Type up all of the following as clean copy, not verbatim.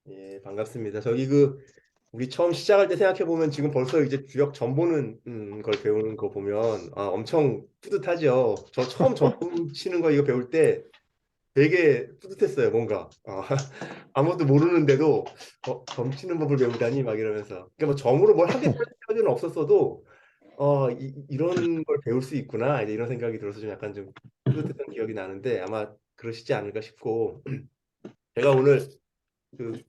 예, 반갑습니다. 우리 처음 시작할 때 생각해 보면 지금 벌써 이제 주역 점 보는 걸 배우는 거 보면 엄청 뿌듯하죠. 저 처음 점 치는 거 이거 배울 때 되게 뿌듯했어요. 뭔가 아무것도 모르는데도 점 치는 법을 배우다니 막 이러면서. 그러니까 뭐 점으로 뭘 하겠다는 없었어도 이런 걸 배울 수 있구나 이제 이런 생각이 들어서 좀 약간 좀 뿌듯했던 기억이 나는데 아마 그러시지 않을까 싶고 제가 오늘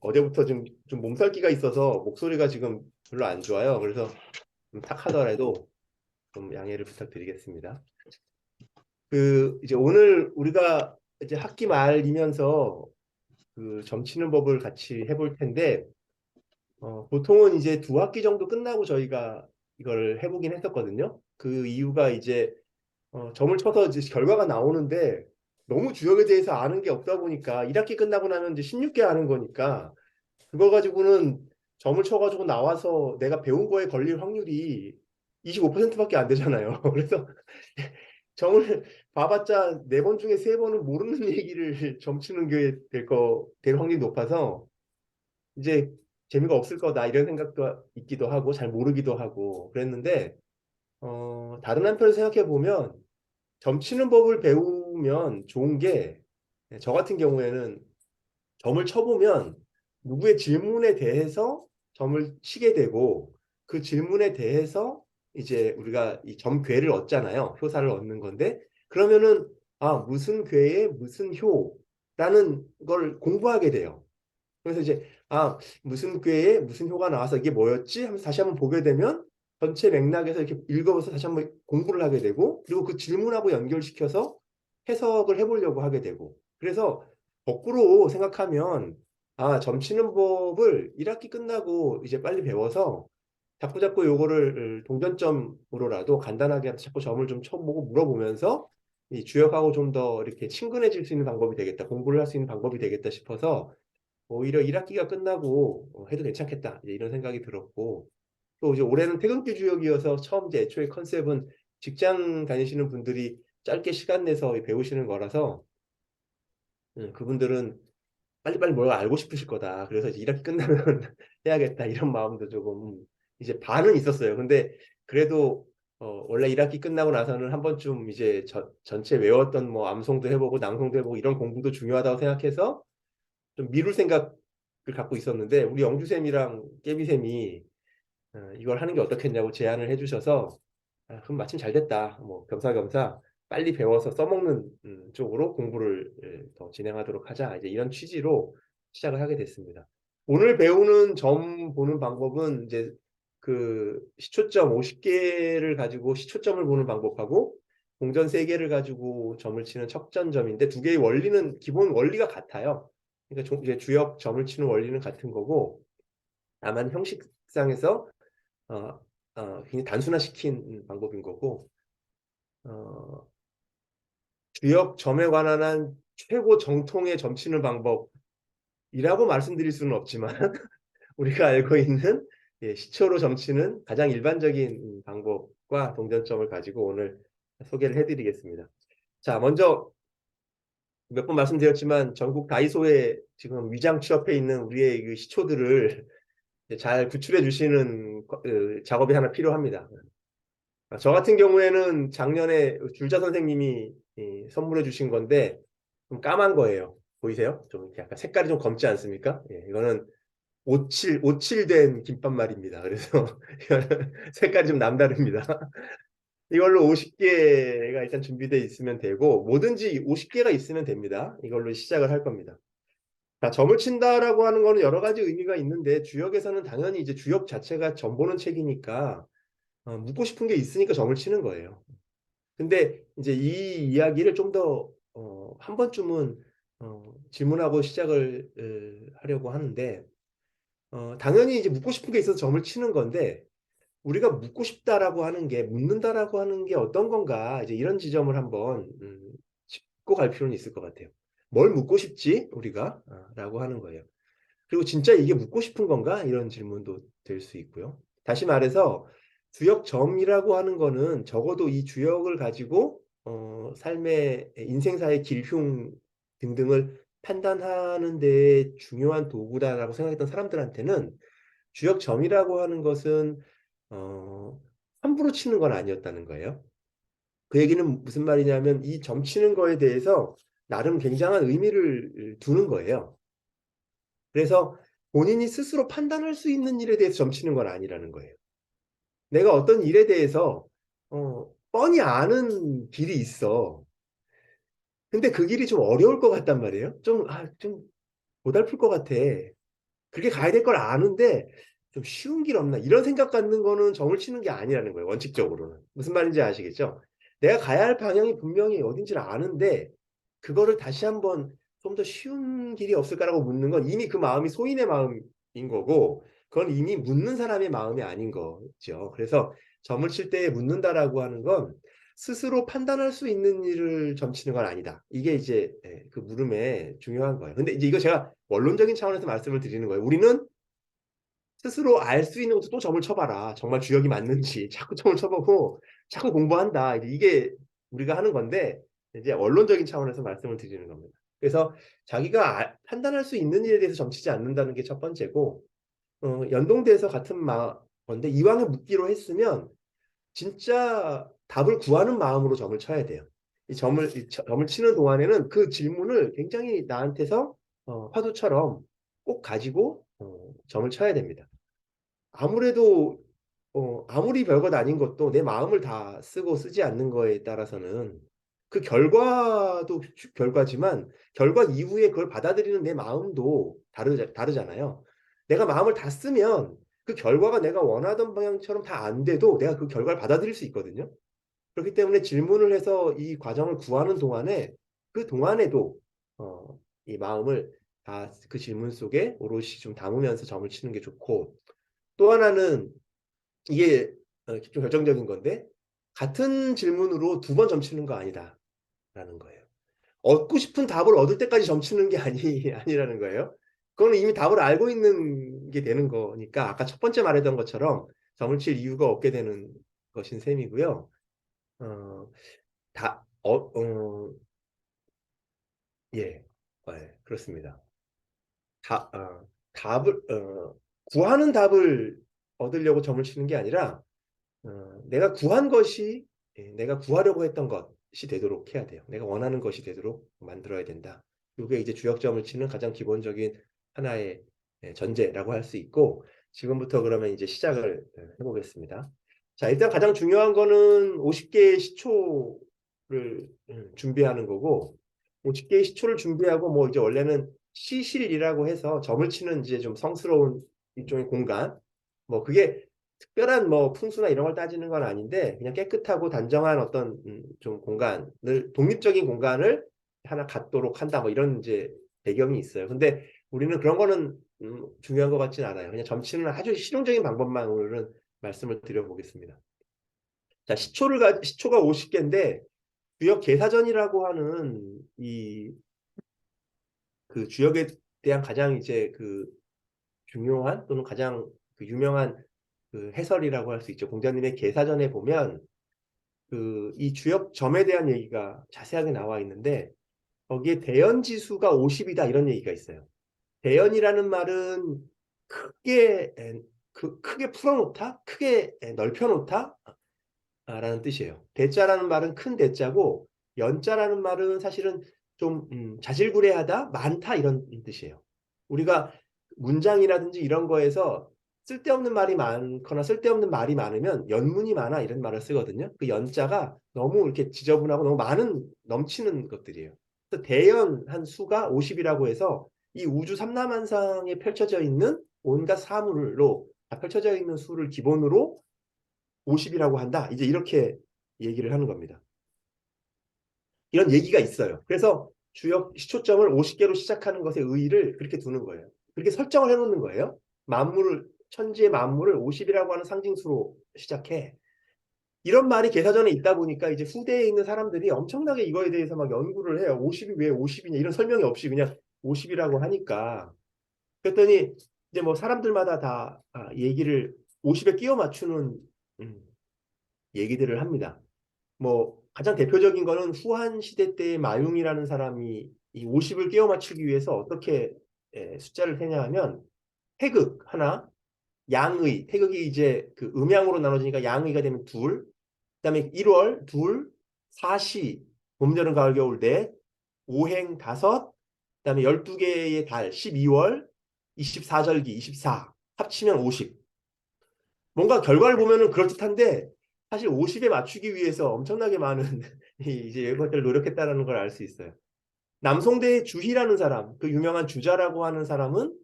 어제부터 좀 몸살기가 있어서 목소리가 지금 별로 안 좋아요. 그래서 좀 탁하더라도 좀 양해를 부탁드리겠습니다. 이제 오늘 우리가 이제 학기 말이면서 점치는 법을 같이 해볼 텐데 보통은 이제 두 학기 정도 끝나고 저희가 이걸 해보긴 했었거든요. 그 이유가 이제 점을 쳐서 이제 결과가 나오는데 너무 주역에 대해서 아는 게 없다 보니까 1학기 끝나고 나면 이제 16개 아는 거니까 그거 가지고는 점을 쳐가지고 나와서 내가 배운 거에 걸릴 확률이 25%밖에 안 되잖아요. 그래서 점을 봐봤자 네 번 중에 세 번은 모르는 얘기를 점 치는 게 될 확률이 높아서 이제 재미가 없을 거다 이런 생각도 있기도 하고 잘 모르기도 하고 그랬는데 다른 한편을 생각해 보면 점 치는 법을 배우면 좋은 게 저 같은 경우에는 점을 쳐보면 누구의 질문에 대해서 점을 치게 되고 그 질문에 대해서 이제 우리가 이 점괘를 얻잖아요. 효사를 얻는 건데 그러면은 무슨 괘에 무슨 효라는 걸 공부하게 돼요. 그래서 이제 무슨 꾀에 무슨 효가 나와서 이게 뭐였지 하면서 다시 한번 보게 되면 전체 맥락에서 이렇게 읽어서 다시 한번 공부를 하게 되고 그리고 그 질문하고 연결시켜서 해석을 해보려고 하게 되고 그래서 거꾸로 생각하면 점치는 법을 1학기 끝나고 이제 빨리 배워서 자꾸자꾸 요거를 동전점으로라도 간단하게 자꾸 점을 좀 쳐보고 물어보면서 이 주역하고 좀 더 이렇게 친근해질 수 있는 방법이 되겠다 공부를 할 수 있는 방법이 되겠다 싶어서 오히려 1학기가 끝나고 해도 괜찮겠다 이제 이런 생각이 들었고 또 이제 올해는 퇴근길 주역이어서 처음 이제 애초에 컨셉은 직장 다니시는 분들이 짧게 시간 내서 배우시는 거라서 그분들은 빨리빨리 뭘 알고 싶으실 거다. 그래서 이제 1학기 끝나면 해야겠다 이런 마음도 조금 이제 반은 있었어요. 근데 그래도 원래 1학기 끝나고 나서는 한 번쯤 이제 전체 외웠던 뭐 암송도 해보고 낭송도 해보고 이런 공부도 중요하다고 생각해서 좀 미룰 생각을 갖고 있었는데 우리 영주쌤이랑 깨비쌤이 이걸 하는 게 어떻겠냐고 제안을 해주셔서 그럼 마침 잘 됐다. 뭐 겸사겸사 빨리 배워서 써먹는 쪽으로 공부를 더 진행하도록 하자. 이제 이런 취지로 시작을 하게 됐습니다. 오늘 배우는 점 보는 방법은 이제 그 시초점 50개를 가지고 시초점을 보는 방법하고 동전 3개를 가지고 점을 치는 척전점인데 두 개의 원리는 기본 원리가 같아요. 그러니까 이제 주역 점을 치는 원리는 같은 거고 다만 형식상에서 어, 굉장히 단순화시킨 방법인 거고 어, 주역 점에 관한 한 최고 정통의 점 치는 방법이라고 말씀드릴 수는 없지만 우리가 알고 있는 시초로 점치는 가장 일반적인 방법과 동전점을 가지고 오늘 소개를 해드리겠습니다. 자, 먼저 몇 번 말씀드렸지만 전국 다이소에 지금 위장 취업해 있는 우리의 그 시초들을 잘 구출해 주시는 작업이 하나 필요합니다. 저 같은 경우에는 작년에 줄자 선생님이 선물해 주신 건데 좀 까만 거예요. 보이세요? 좀 이렇게 약간 색깔이 좀 검지 않습니까? 예, 이거는 오칠된 김밥말입니다. 그래서 색깔이 좀 남다릅니다. 이걸로 50개가 일단 준비되어 있으면 되고 뭐든지 50개가 있으면 됩니다. 이걸로 시작을 할 겁니다. 자, 점을 친다라고 하는 거는 여러 가지 의미가 있는데 주역에서는 당연히 이제 주역 자체가 점 보는 책이니까 묻고 싶은 게 있으니까 점을 치는 거예요. 근데 이제 이 이야기를 좀 더 한 번쯤은 질문하고 시작을 하려고 하는데 당연히 이제 묻고 싶은 게 있어서 점을 치는 건데 우리가 묻고 싶다라고 하는 게 묻는다라고 하는 게 어떤 건가 이제 이런 지점을 한번 짚고 갈 필요는 있을 것 같아요. 뭘 묻고 싶지 우리가 라고 하는 거예요. 그리고 진짜 이게 묻고 싶은 건가 이런 질문도 될 수 있고요. 다시 말해서 주역점이라고 하는 거는 적어도 이 주역을 가지고 삶의 인생사의 길흉 등등을 판단하는 데 중요한 도구다라고 생각했던 사람들한테는 주역점이라고 하는 것은 어, 함부로 치는 건 아니었다는 거예요. 그 얘기는 무슨 말이냐면 이 점치는 거에 대해서 나름 굉장한 의미를 두는 거예요. 그래서 본인이 스스로 판단할 수 있는 일에 대해서 점치는 건 아니라는 거예요. 내가 어떤 일에 대해서 뻔히 아는 길이 있어. 근데 그 길이 좀 어려울 것 같단 말이에요. 좀 고달플 것 같아. 그렇게 가야 될 걸 아는데 좀 쉬운 길 없나 이런 생각 갖는 거는 점을 치는 게 아니라는 거예요. 원칙적으로는. 무슨 말인지 아시겠죠? 내가 가야 할 방향이 분명히 어딘지를 아는데 그거를 다시 한번 좀 더 쉬운 길이 없을까라고 묻는 건 이미 그 마음이 소인의 마음인 거고 그건 이미 묻는 사람의 마음이 아닌 거죠. 그래서 점을 칠 때 묻는다라고 하는 건 스스로 판단할 수 있는 일을 점치는 건 아니다. 이게 이제 그 물음에 중요한 거예요. 근데 이제 이거 제가 원론적인 차원에서 말씀을 드리는 거예요. 우리는 스스로 알 수 있는 것도 또 점을 쳐봐라. 정말 주역이 맞는지 자꾸 점을 쳐보고 자꾸 공부한다. 이게 우리가 하는 건데 이제 원론적인 차원에서 말씀을 드리는 겁니다. 그래서 자기가 판단할 수 있는 일에 대해서 점치지 않는다는 게 첫 번째고 연동돼서 같은 건데 이왕에 묻기로 했으면 진짜 답을 구하는 마음으로 점을 쳐야 돼요. 이 점을 치는 동안에는 그 질문을 굉장히 나한테서 화두처럼 꼭 가지고 점을 쳐야 됩니다. 아무래도 아무리 별것 아닌 것도 내 마음을 다 쓰고 쓰지 않는 거에 따라서는 그 결과도 결과지만 결과 이후에 그걸 받아들이는 내 마음도 다르잖아요. 내가 마음을 다 쓰면 그 결과가 내가 원하던 방향처럼 다 안 돼도 내가 그 결과를 받아들일 수 있거든요. 그렇기 때문에 질문을 해서 이 과정을 구하는 동안에 그 동안에도 이 마음을 다 그 질문 속에 오롯이 좀 담으면서 점을 치는 게 좋고 또 하나는 이게 좀 결정적인 건데 같은 질문으로 두 번 점치는 거 아니다라는 거예요. 얻고 싶은 답을 얻을 때까지 점치는 게 아니라는 거예요. 그거는 이미 답을 알고 있는 게 되는 거니까 아까 첫 번째 말했던 것처럼 점을 칠 이유가 없게 되는 것인 셈이고요. 어, 예, 그렇습니다. 다, 답을 구하는 답을 얻으려고 점을 치는 게 아니라 내가 구한 것이 내가 구하려고 했던 것이 되도록 해야 돼요. 내가 원하는 것이 되도록 만들어야 된다. 이게 이제 주역점을 치는 가장 기본적인 하나의 전제라고 할 수 있고 지금부터 그러면 이제 시작을 해보겠습니다. 자, 일단 가장 중요한 거는 50개의 시초를 준비하는 거고 50개의 시초를 준비하고 뭐 이제 원래는 시실이라고 해서 점을 치는 이제 좀 성스러운 일종의 공간 뭐 그게 특별한 뭐 풍수나 이런 걸 따지는 건 아닌데 그냥 깨끗하고 단정한 어떤 좀 공간을 독립적인 공간을 하나 갖도록 한다 뭐 이런 이제 배경이 있어요. 근데 우리는 그런 거는 중요한 것 같지는 않아요. 그냥 점치는 아주 실용적인 방법만 오늘은 말씀을 드려보겠습니다. 자, 시초가 50개인데 주역 계사전이라고 하는 이 그 주역에 대한 가장 이제 그 중요한 또는 가장 그 유명한 그 해설이라고 할 수 있죠. 공자님의 계사전에 보면 그 이 주역점에 대한 얘기가 자세하게 나와 있는데 거기에 대연지수가 50이다 이런 얘기가 있어요. 대연이라는 말은 크게 크게 풀어놓다, 크게 넓혀놓다 라는 뜻이에요. 대자라는 말은 큰 대자고 연자라는 말은 사실은 좀 자질구레하다, 많다 이런 뜻이에요. 우리가 문장이라든지 이런 거에서 쓸데없는 말이 많거나 쓸데없는 말이 많으면 연문이 많아 이런 말을 쓰거든요. 그 연자가 너무 이렇게 지저분하고 너무 많은 넘치는 것들이에요. 그래서 대연한 수가 50이라고 해서 이 우주 삼라만상에 펼쳐져 있는 온갖 사물로 다 펼쳐져 있는 수를 기본으로 50이라고 한다. 이제 이렇게 얘기를 하는 겁니다. 이런 얘기가 있어요. 그래서 주역 시초점을 50개로 시작하는 것의 의의를 그렇게 두는 거예요. 그렇게 설정을 해놓는 거예요. 천지의 만물을 50이라고 하는 상징수로 시작해. 이런 말이 계사전에 있다 보니까 이제 후대에 있는 사람들이 엄청나게 이거에 대해서 막 연구를 해요. 50이 왜 50이냐 이런 설명이 없이 그냥 50이라고 하니까. 그랬더니 이제 뭐 사람들마다 다 얘기를 50에 끼워 맞추는 음, 얘기들을 합니다. 뭐 가장 대표적인 거는 후한 시대 때의 마융이라는 사람이 이 50을 끼워 맞추기 위해서 어떻게 숫자를 세냐 하면 태극 하나, 양의, 태극이 이제 그 음양으로 나눠지니까 양의가 되면 둘, 그다음에 1월 둘, 사시, 봄, 여름, 가을, 겨울 넷, 오행 다섯, 그다음에 12개의 달 12월, 24절기 24, 합치면 50. 뭔가 결과를 보면은 그럴듯한데 사실 50에 맞추기 위해서 엄청나게 많은 이제 이것들을 노력했다라는 걸 알 수 있어요. 남송대의 주희라는 사람, 그 유명한 주자라고 하는 사람은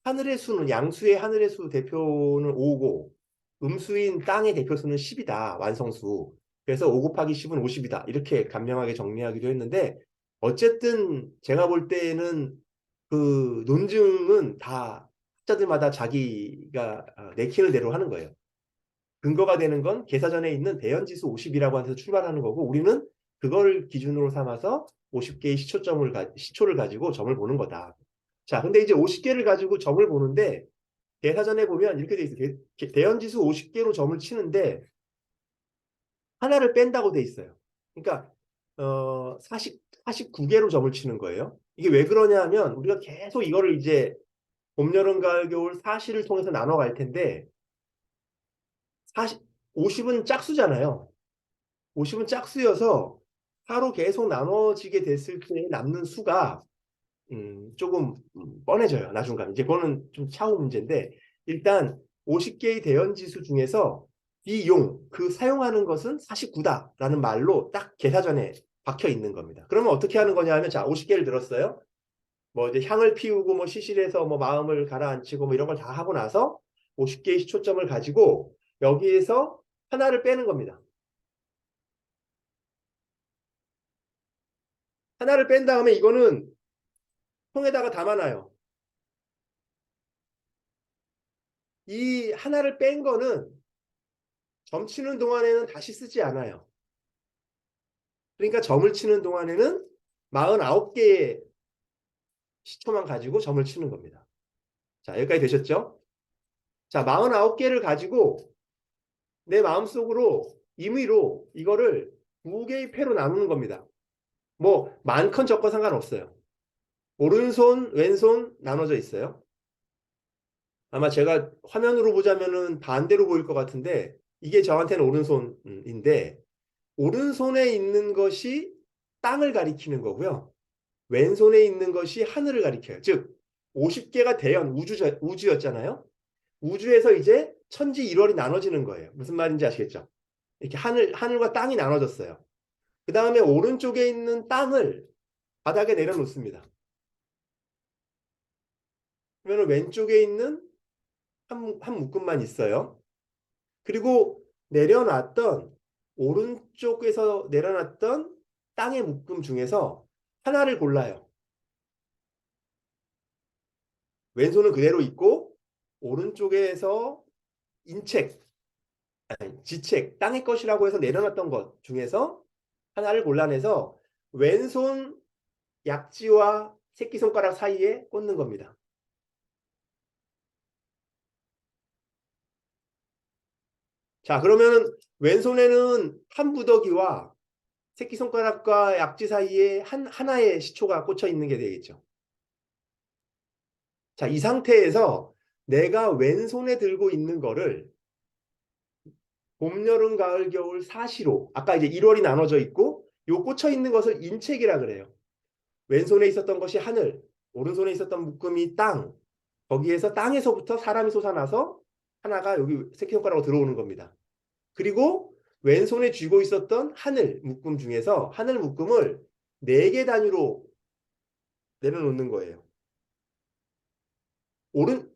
하늘의 수는 양수의 하늘의 수 대표는 5고 음수인 땅의 대표수는 10이다. 완성수. 그래서 5 곱하기 10은 50이다. 이렇게 간명하게 정리하기도 했는데 어쨌든 제가 볼 때는 그 논증은 다 학자들마다 자기가 내키는 대로 하는 거예요. 근거가 되는 건 계사전에 있는 대연지수 50이라고 해서 출발하는 거고 우리는 그걸 기준으로 삼아서 50개의 시초를 가지고 점을 보는 거다. 자, 근데 이제 50개를 가지고 점을 보는데 계사전에 보면 이렇게 돼 있어요. 대연지수 50개로 점을 치는데 하나를 뺀다고 돼 있어요. 그러니까 49개로 점을 치는 거예요. 이게 왜 그러냐 하면 우리가 계속 이거를 이제 봄, 여름, 가을, 겨울 사시를 통해서 나눠갈 텐데 40, 50은 짝수잖아요. 50은 짝수여서 하루 계속 나눠지게 됐을 때 남는 수가 조금 뻔해져요. 나중 가면. 이제 그거는 좀 차후 문제인데 일단 50개의 대연지수 중에서 비용, 그 사용하는 것은 49다라는 말로 딱 계사전에 박혀 있는 겁니다. 그러면 어떻게 하는 거냐 하면 자, 50개를 들었어요. 뭐 이제 향을 피우고 뭐 시실해서 뭐 마음을 가라앉히고 뭐 이런 걸 다 하고 나서 50개의 시초점을 가지고 여기에서 하나를 빼는 겁니다. 하나를 뺀 다음에 이거는 통에다가 담아놔요. 이 하나를 뺀 거는 점 치는 동안에는 다시 쓰지 않아요. 그러니까 점을 치는 동안에는 49개의 시초만 가지고 점을 치는 겁니다. 자, 여기까지 되셨죠? 자, 49개를 가지고 내 마음속으로 임의로 이거를 두 개의 패로 나누는 겁니다. 뭐 많건 적건 상관없어요. 오른손, 왼손 나눠져 있어요. 아마 제가 화면으로 보자면은 반대로 보일 것 같은데 이게 저한테는 오른손인데 오른손에 있는 것이 땅을 가리키는 거고요. 왼손에 있는 것이 하늘을 가리켜요. 즉 50개가 대연 우주였잖아요. 우주에서 이제 천지 1월이 나눠지는 거예요. 무슨 말인지 아시겠죠? 이렇게 하늘과 땅이 나눠졌어요. 그 다음에 오른쪽에 있는 땅을 바닥에 내려놓습니다. 그러면 왼쪽에 있는 한 묶음만 있어요. 그리고 오른쪽에서 내려놨던 땅의 묶음 중에서 하나를 골라요. 왼손은 그대로 있고 오른쪽에서 인책, 아니, 지책, 땅의 것이라고 해서 내려놨던 것 중에서 하나를 골라내서 왼손 약지와 새끼손가락 사이에 꽂는 겁니다. 자, 그러면 왼손에는 한 부더기와 새끼손가락과 약지 사이에 하나의 시초가 꽂혀 있는 게 되겠죠. 자, 이 상태에서 내가 왼손에 들고 있는 거를 봄, 여름, 가을, 겨울 사시로 아까 이제 1월이 나눠져 있고 요 꽂혀 있는 것을 인책이라 그래요. 왼손에 있었던 것이 하늘, 오른손에 있었던 묶음이 땅. 거기에서 땅에서부터 사람이 솟아나서 하나가 여기 새끼손가락으로 들어오는 겁니다. 그리고 왼손에 쥐고 있었던 하늘 묶음 중에서 하늘 묶음을 4개 단위로 내려놓는 거예요. 오른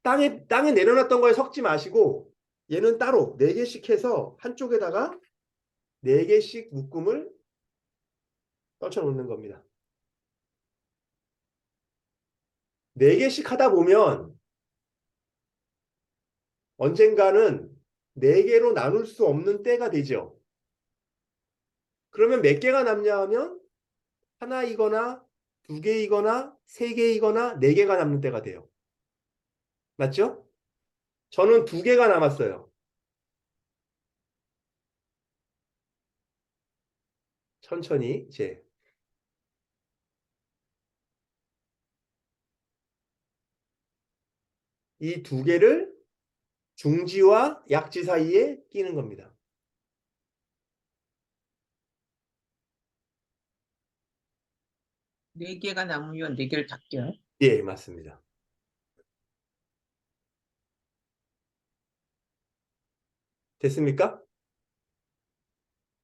땅에 내려놨던 거에 섞지 마시고 얘는 따로 4개씩 해서 한쪽에다가 4개씩 묶음을 떨쳐 놓는 겁니다. 4개씩 하다 보면 언젠가는 4개로 나눌 수 없는 때가 되죠. 그러면 몇 개가 남냐 하면 하나이거나 2개이거나 3개이거나 4개가 남는 때가 돼요. 맞죠? 저는 2개가 남았어요. 천천히 이제 이 두 개를 중지와 약지 사이에 끼는 겁니다. 네 개가 남으면 네 개를 다 껴요? 예, 맞습니다. 됐습니까?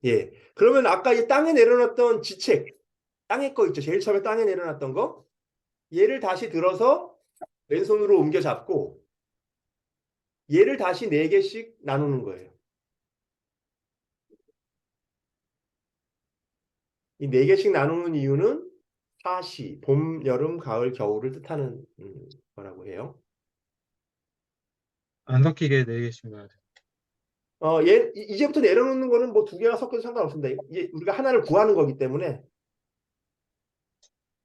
예. 그러면 아까 이 땅에 내려놨던 지책, 땅에 거 있죠. 제일 처음에 땅에 내려놨던 거. 얘를 다시 들어서 왼손으로 옮겨 잡고 얘를 다시 4개씩 나누는 거예요. 이 4개씩 나누는 이유는 사시, 봄, 여름, 가을, 겨울을 뜻하는 거라고 해요. 안 섞이게 4개씩 넣어야 돼. 이제부터 내려놓는 거는 뭐 2개가 섞여도 상관없습니다. 이제 우리가 하나를 구하는 거기 때문에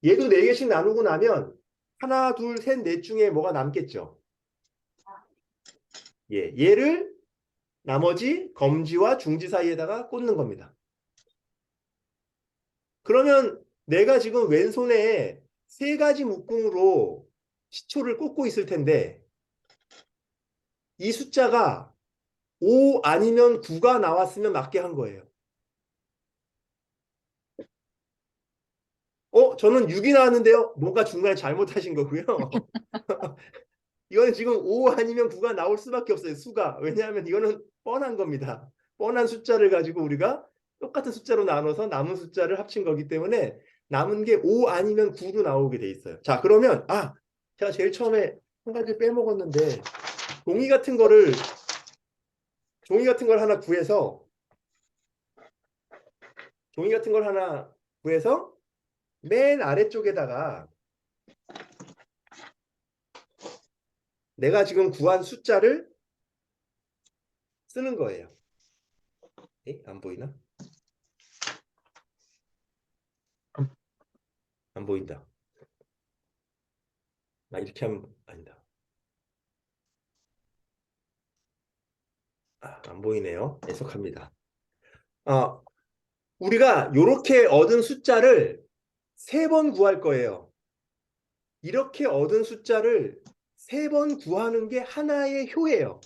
얘도 4개씩 나누고 나면 하나, 둘, 셋, 넷 중에 뭐가 남겠죠. 예, 얘를 나머지 검지와 중지 사이에다가 꽂는 겁니다. 그러면 내가 지금 왼손에 3가지 묶음으로 시초를 꽂고 있을 텐데 이 숫자가 5 아니면 9가 나왔으면 맞게 한 거예요. 저는 6이 나왔는데요. 뭔가 중간에 잘못하신 거고요. 이거는 지금 5 아니면 9가 나올 수밖에 없어요. 수가. 왜냐하면 이거는 뻔한 겁니다. 뻔한 숫자를 가지고 우리가 똑같은 숫자로 나눠서 남은 숫자를 합친 거기 때문에 남은 게 5 아니면 9로 나오게 돼 있어요. 자, 그러면 제가 제일 처음에 한 가지 빼먹었는데 종이 같은 걸 하나 구해서 맨 아래쪽에다가 내가 지금 구한 숫자를 쓰는 거예요. 안 보이나? 안 보인다. 이렇게 하면 아니다. 안 보이네요. 해석합니다. 우리가 이렇게 얻은 숫자를 3번 구할 거예요. 이렇게 얻은 숫자를 3번 구하는 게 하나의 효예요.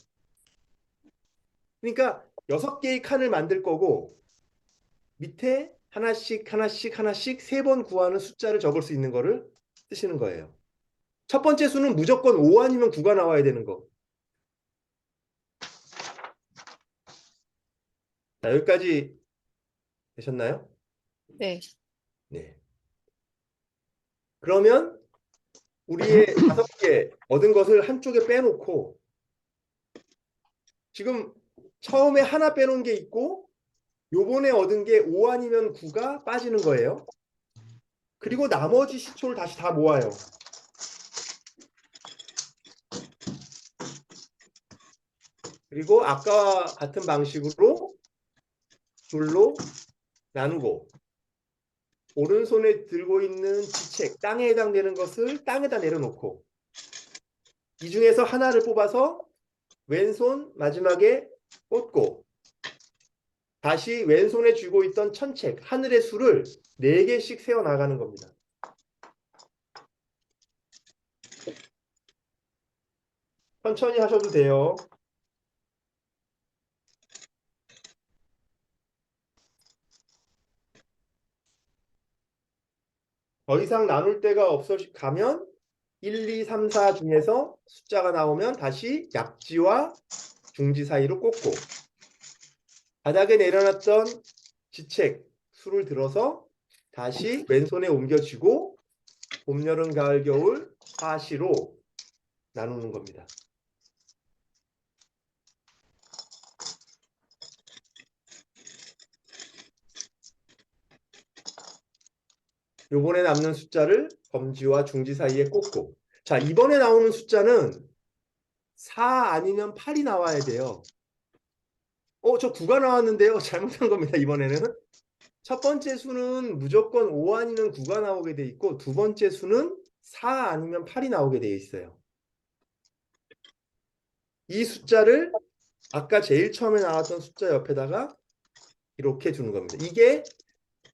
그러니까 6개의 칸을 만들 거고 밑에 하나씩 3번 구하는 숫자를 적을 수 있는 거를 쓰시는 거예요. 첫 번째 수는 무조건 5 아니면 9가 나와야 되는 거. 자, 여기까지 되셨나요? 네. 네. 그러면 우리의 5개 얻은 것을 한쪽에 빼놓고 지금 처음에 하나 빼놓은 게 있고 요번에 얻은 게 5 아니면 9가 빠지는 거예요. 그리고 나머지 시초를 다시 다 모아요. 그리고 아까와 같은 방식으로 둘로 나누고 오른손에 들고 있는 지책, 땅에 해당되는 것을 땅에다 내려놓고 이 중에서 하나를 뽑아서 왼손 마지막에 꽂고 다시 왼손에 쥐고 있던 천책, 하늘의 수를 4개씩 세워나가는 겁니다. 천천히 하셔도 돼요. 더 이상 나눌 데가 없어 가면 1, 2, 3, 4 중에서 숫자가 나오면 다시 약지와 중지 사이로 꽂고 바닥에 내려놨던 지책, 수를 들어서 다시 왼손에 옮겨쥐고 봄, 여름, 가을, 겨울, 사시로 나누는 겁니다. 요번에 남는 숫자를 검지와 중지 사이에 꽂고 자, 이번에 나오는 숫자는 4 아니면 8이 나와야 돼요. 저 9가 나왔는데요. 잘못한 겁니다. 이번에는. 첫 번째 수는 무조건 5 아니면 9가 나오게 돼 있고 두 번째 수는 4 아니면 8이 나오게 돼 있어요. 이 숫자를 아까 제일 처음에 나왔던 숫자 옆에다가 이렇게 주는 겁니다. 이게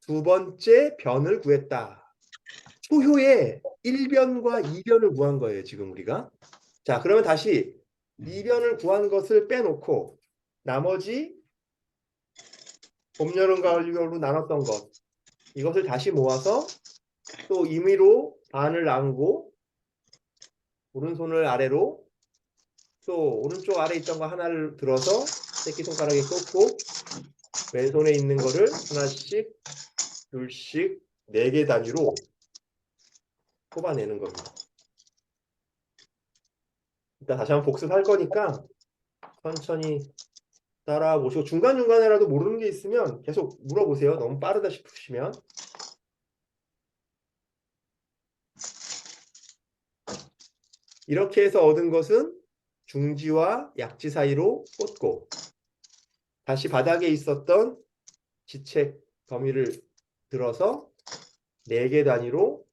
두 번째 변을 구했다. 초효의 1변과 2변을 구한 거예요. 지금 우리가. 자, 그러면 다시 이변을 구한 것을 빼놓고 나머지 봄, 여름, 가을, 겨울로 나눴던 것 이것을 다시 모아서 또 임의로 반을 나누고 오른손을 아래로 또 오른쪽 아래 있던 거 하나를 들어서 새끼손가락에 꽂고 왼손에 있는 거를 하나씩 둘씩 4개 단위로 뽑아내는 겁니다. 일단 다시 한번 복습할 거니까 천천히 따라 보시고 중간중간에라도 모르는 게 있으면 계속 물어보세요. 너무 빠르다 싶으시면. 이렇게 해서 얻은 것은 중지와 약지 사이로 꽂고 다시 바닥에 있었던 지책 더미를 들어서 4개 단위로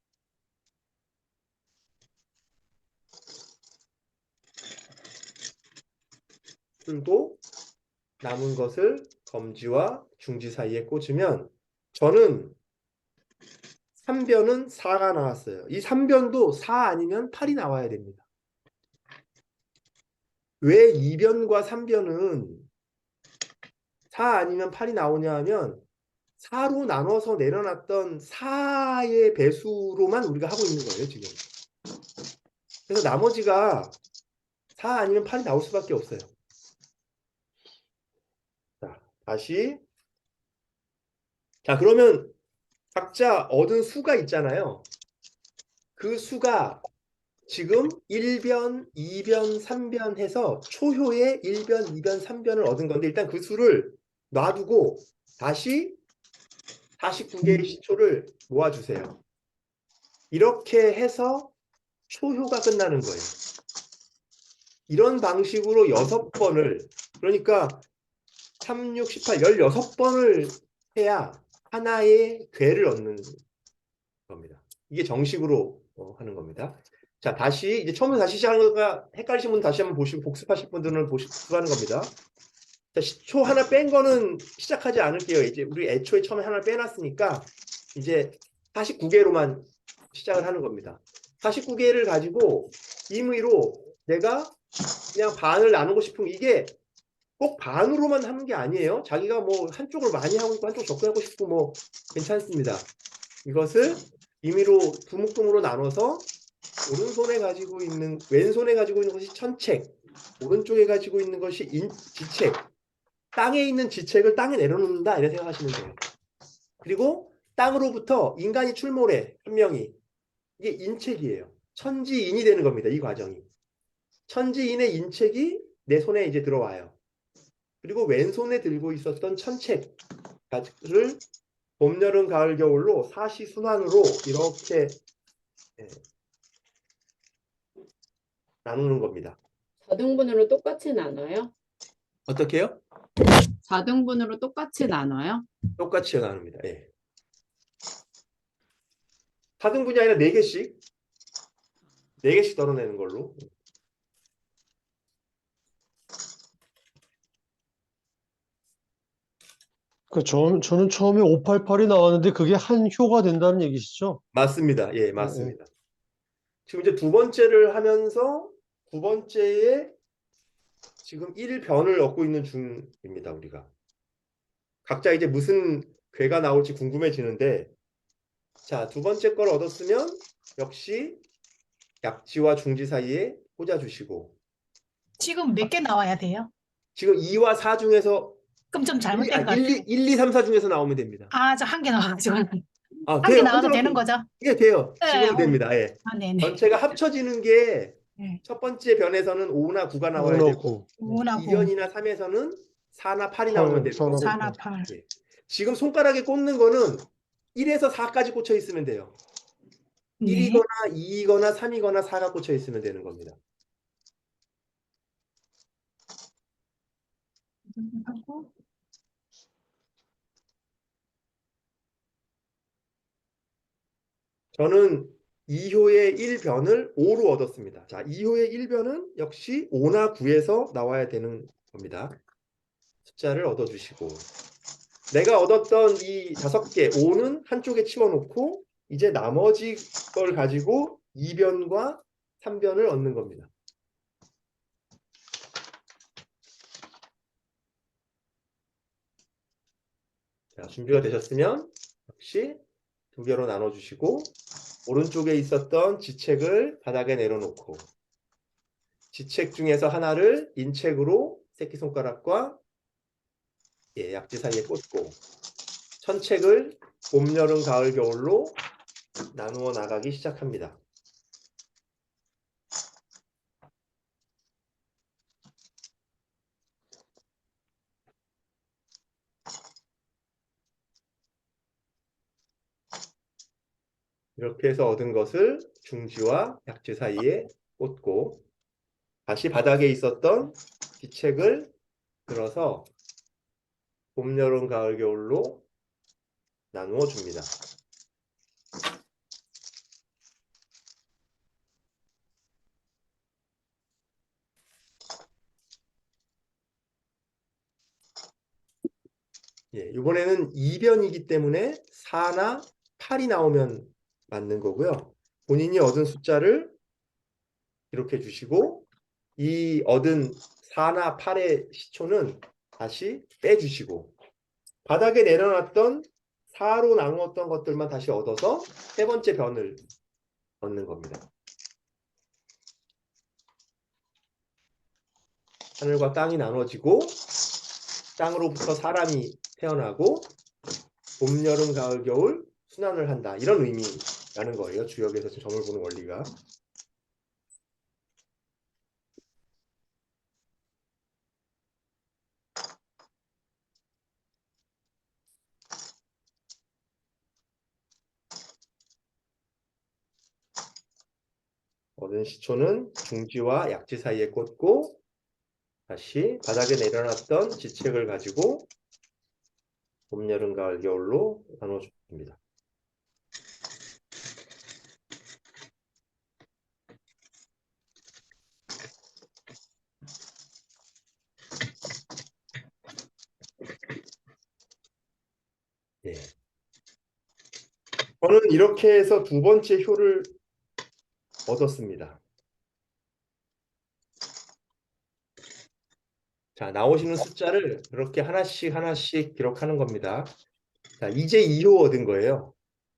풀고 남은 것을 검지와 중지 사이에 꽂으면 저는 3변은 4가 나왔어요. 이 3변도 4 아니면 8이 나와야 됩니다. 왜 2변과 3변은 4 아니면 8이 나오냐 하면 4로 나눠서 내려놨던 4의 배수로만 우리가 하고 있는 거예요, 지금. 그래서 나머지가 4 아니면 8이 나올 수밖에 없어요. 자, 다시. 자, 그러면 각자 얻은 수가 있잖아요. 그 수가 지금 1변, 2변, 3변 해서 초효의 1변, 2변, 3변을 얻은 건데 일단 그 수를 놔두고 다시 49개의 시초를 모아주세요. 이렇게 해서 초효가 끝나는 거예요. 이런 방식으로 6번을 그러니까 3, 6, 18, 16번을 해야 하나의 괴를 얻는 겁니다. 이게 정식으로 하는 겁니다. 자, 다시 이제 처음에 다시 시작하는 거가 헷갈리신 분 다시 한번 보시고 복습하실 분들은 복습하는 겁니다. 자, 시초 하나 뺀 거는 시작하지 않을게요. 이제 우리 애초에 처음에 하나 빼놨으니까 이제 49개로만 시작을 하는 겁니다. 49개를 가지고 임의로 내가 그냥 반을 나누고 싶으면 이게 꼭 반으로만 하는 게 아니에요. 자기가 뭐 한쪽을 많이 하고 있고 한쪽 적게 하고 싶고 뭐 괜찮습니다. 이것을 임의로 두 묶음으로 나눠서 오른손에 가지고 있는 왼손에 가지고 있는 것이 천책, 오른쪽에 가지고 있는 것이 지책, 땅에 있는 지책을 땅에 내려놓는다 이렇게 생각하시면 돼요. 그리고 땅으로부터 인간이 출몰해 한 명이 이게 인책이에요. 천지인이 되는 겁니다. 이 과정이 천지인의 인책이 내 손에 이제 들어와요. 그리고 왼손에 들고 있었던 천책을 봄, 여름, 가을, 겨울로 사시순환으로 이렇게 나누는 겁니다. 4등분으로 똑같이 나눠요? 어떻게요? 4등분으로 똑같이 나눠요? 똑같이 나눕니다. 예. 4등분이 아니라 4개씩 4개씩 덜어내는 걸로. 저는 처음에 588이 나왔는데 그게 한 효가 된다는 얘기시죠? 맞습니다. 예, 맞습니다. 지금 이제 두 번째를 하면서 두 번째에 지금 1변을 얻고 있는 중입니다. 우리가 각자 이제 무슨 괴가 나올지 궁금해지는데 자, 두 번째 걸 얻었으면 역시 약지와 중지 사이에 꽂아주시고 지금 몇 개 나와야 돼요? 지금 2와 4 중에서 그럼 좀 잘못된 거 1, 2, 3, 4 중에서 나오면 됩니다. 아, 저 한 개 나와가지고. 아, 한 개 돼요. 나와도 되는 흔들어도- 거죠? 예, 돼요. 네, 지금 됩니다. 예. 아, 네네. 전체가 합쳐지는 게 네. 첫 번째 변에서는 5나 9가 나와야 되고 넣고 5하고 2변이나 3에서는 4나 8이 나오면 되고 4나 8. 예. 지금 손가락에 꽂는 거는 1에서 4까지 꽂혀 있으면 돼요. 네. 1이거나 2이거나 3이거나 4가 꽂혀 있으면 되는 겁니다. 하고 저는 2효의 1변을 5로 얻었습니다. 자, 2효의 1변은 역시 5나 9에서 나와야 되는 겁니다. 숫자를 얻어주시고 내가 얻었던 이 5개 5는 한쪽에 치워놓고 이제 나머지 걸 가지고 2변과 3변을 얻는 겁니다. 자, 준비가 되셨으면 역시 두 개로 나눠주시고 오른쪽에 있었던 지책을 바닥에 내려놓고 지책 중에서 하나를 인책으로 새끼손가락과 약지 사이에 꽂고 천책을 봄, 여름, 가을, 겨울로 나누어 나가기 시작합니다. 이렇게 해서 얻은 것을 중지와 약지 사이에 꽂고 다시 바닥에 있었던 지책을 들어서 봄, 여름, 가을, 겨울로 나누어 줍니다. 이번에는 2변이기 때문에 4나 8이 나오면 맞는 거고요. 본인이 얻은 숫자를 기록해 주시고 이 얻은 4나 8의 시초는 다시 빼주시고 바닥에 내려놨던 4로 나누었던 것들만 다시 얻어서 세 번째 변을 얻는 겁니다. 하늘과 땅이 나눠지고 땅으로부터 사람이 태어나고 봄, 여름, 가을, 겨울 순환을 한다. 이런 의미라는 거예요. 주역에서 점을 보는 원리가. 얻은 시초는 중지와 약지 사이에 꽂고 다시 바닥에 내려놨던 지책을 가지고 봄, 여름, 가을, 겨울로 나눠줍니다. 저는 이렇게 해서 두 번째 효를 얻었습니다. 자, 나오시는 숫자를 이렇게 하나씩 하나씩 기록하는 겁니다. 자, 이제 2호 얻은 거예요.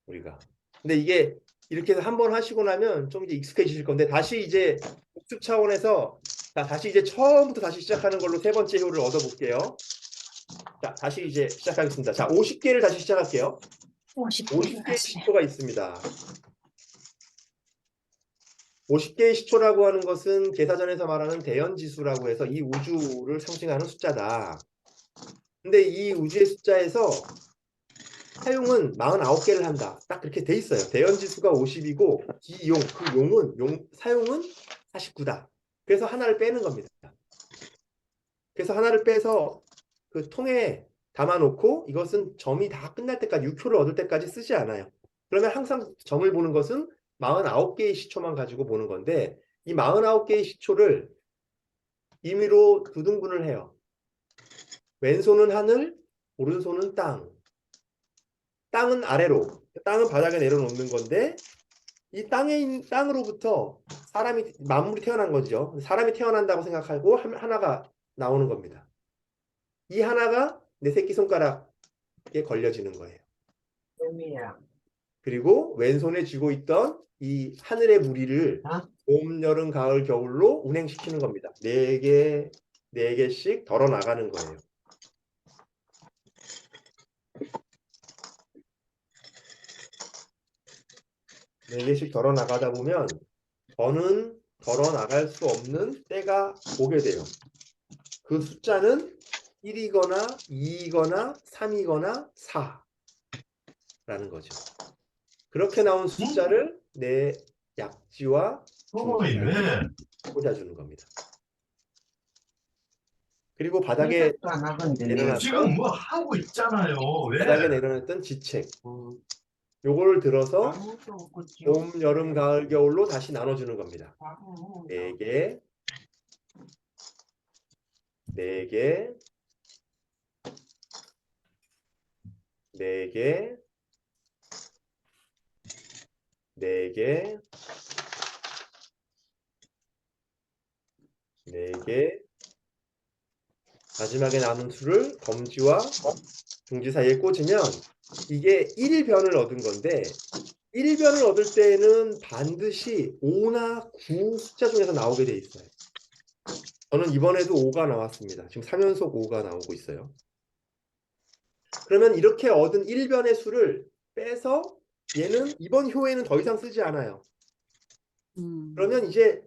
우리가. 근데 이게 이렇게 해서 한 번 하시고 나면 좀 이제 익숙해지실 건데 다시 이제 복습 차원에서 자, 다시 이제 처음부터 다시 시작하는 걸로 세 번째 효를 얻어볼게요. 자, 다시 이제 시작하겠습니다. 자, 50개를 다시 시작할게요. 50개의 시초가 있습니다. 50개의 시초라고 하는 것은 계사전에서 말하는 대연지수라고 해서 이 우주를 상징하는 숫자다. 근데 이 우주의 숫자에서 사용은 49개를 한다. 딱 그렇게 돼 있어요. 대연지수가 50이고 사용은 49다. 그래서 하나를 빼는 겁니다. 그래서 하나를 빼서 그 통에 담아놓고 이것은 점이 다 끝날 때까지 6효를 얻을 때까지 쓰지 않아요. 그러면 항상 점을 보는 것은 49개의 시초만 가지고 보는 건데 이 49개의 시초를 임의로 두 등분을 해요. 왼손은 하늘, 오른손은 땅. 땅은 아래로, 땅은 바닥에 내려놓는 건데 이 땅으로부터 사람이 만물이 태어난 거죠. 사람이 태어난다고 생각하고 하나가 나오는 겁니다. 이 하나가 내 새끼손가락에 걸려지는 거예요. 그리고 왼손에 쥐고 있던 이 하늘의 무리를 봄, 여름, 가을, 겨울로 운행시키는 겁니다. 4개씩 덜어 나가는 거예요. 네 개씩 덜어 나가다 보면 더는 덜어 나갈 수 없는 때가 오게 돼요. 그 숫자는 1이거나 2이거나 3이거나 4라는 거죠. 그렇게 나온 숫자를 내 약지와 중지에 꽂아주는 겁니다. 그리고 바닥에 내려놨던 지금 뭐 하고 있잖아요. 왜? 바닥에 내려놨던 지책 요거를 들어서 봄, 여름, 가을, 겨울로 다시 나눠주는 겁니다. 4개 4개 4개 4개 4개 마지막에 남은 수를 검지와 중지 사이에 꽂으면 이게 1변을 얻은 건데 1변을 얻을 때는 반드시 5나 9 숫자 중에서 나오게 돼 있어요. 저는 이번에도 5가 나왔습니다. 지금 3연속 5가 나오고 있어요. 그러면 이렇게 얻은 1변의 수를 빼서 얘는 이번 효에는 더 이상 쓰지 않아요. 그러면 이제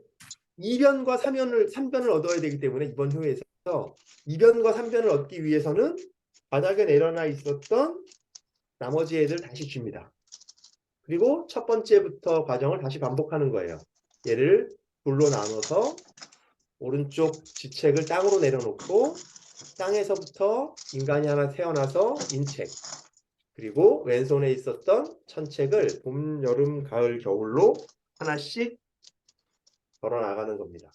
2변과 3변을 얻어야 되기 때문에 이번 효에서 2변과 3변을 얻기 위해서는 바닥에 내려놔 있었던 나머지 애들 다시 줍니다. 그리고 첫 번째부터 과정을 다시 반복하는 거예요. 얘를 둘로 나눠서 오른쪽 지책을 땅으로 내려놓고 땅에서부터 인간이 하나 태어나서 인책, 그리고 왼손에 있었던 천책을 봄, 여름, 가을, 겨울로 하나씩 걸어 나가는 겁니다.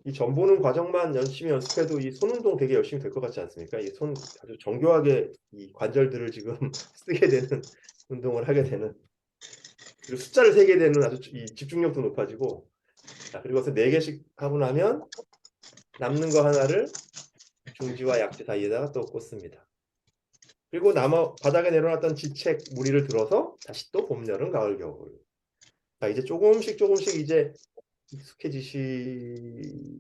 이 점 보는 과정만 열심히 연습해도 이 손 운동 되게 열심히 될 것 같지 않습니까? 이 손 아주 정교하게 이 관절들을 지금 쓰게 되는 운동을 하게 되는, 그리고 숫자를 세게 되는 아주 이 집중력도 높아지고. 자, 그리고 그래서 4개씩 하고 나면 남는 거 하나를 중지와 약지 사이에다가 또 꽂습니다. 그리고 바닥에 내려놨던 지책 무리를 들어서 다시 또 봄, 여름, 가을, 겨울. 자, 이제 조금씩 이제 익숙해지시게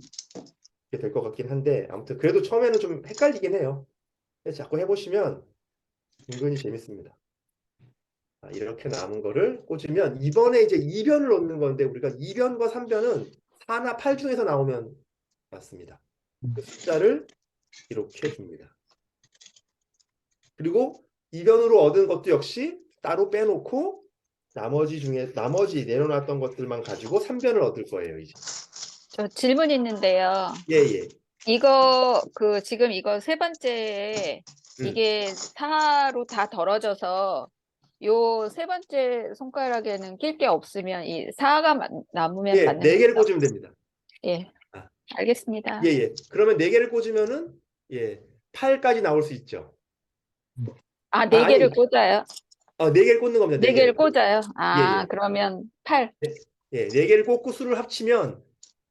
될 것 같긴 한데, 아무튼 그래도 처음에는 좀 헷갈리긴 해요. 자꾸 해보시면 은근히 재밌습니다. 자, 이렇게 남은 거를 꽂으면 이번에 이제 2변을 얻는 건데, 우리가 2변과 3변은 4나 8 중에서 나오면 맞습니다. 그 숫자를 이렇게 줍니다. 그리고 2변으로 얻은 것도 역시 따로 빼놓고 나머지 내려놨던 것들만 가지고 3변을 얻을 거예요, 이제. 저 질문 있는데요. 예. 이거 지금 이거 세 번째에 이게 4로 다 덜어져서 요 세 번째 손가락에는 낄 게 없으면 이 4가 남으면 예, 맞는 4개를 거죠? 꽂으면 됩니다. 예. 아. 알겠습니다. 예. 그러면 4개를 꽂으면은 8까지 나올 수 있죠. 아, 4개를 아니. 꽂아요? 4개를 꽂는 겁니다. 4개를 꽂아요? 아, 예. 그러면 8. 예, 4개를 꽂고 수를 합치면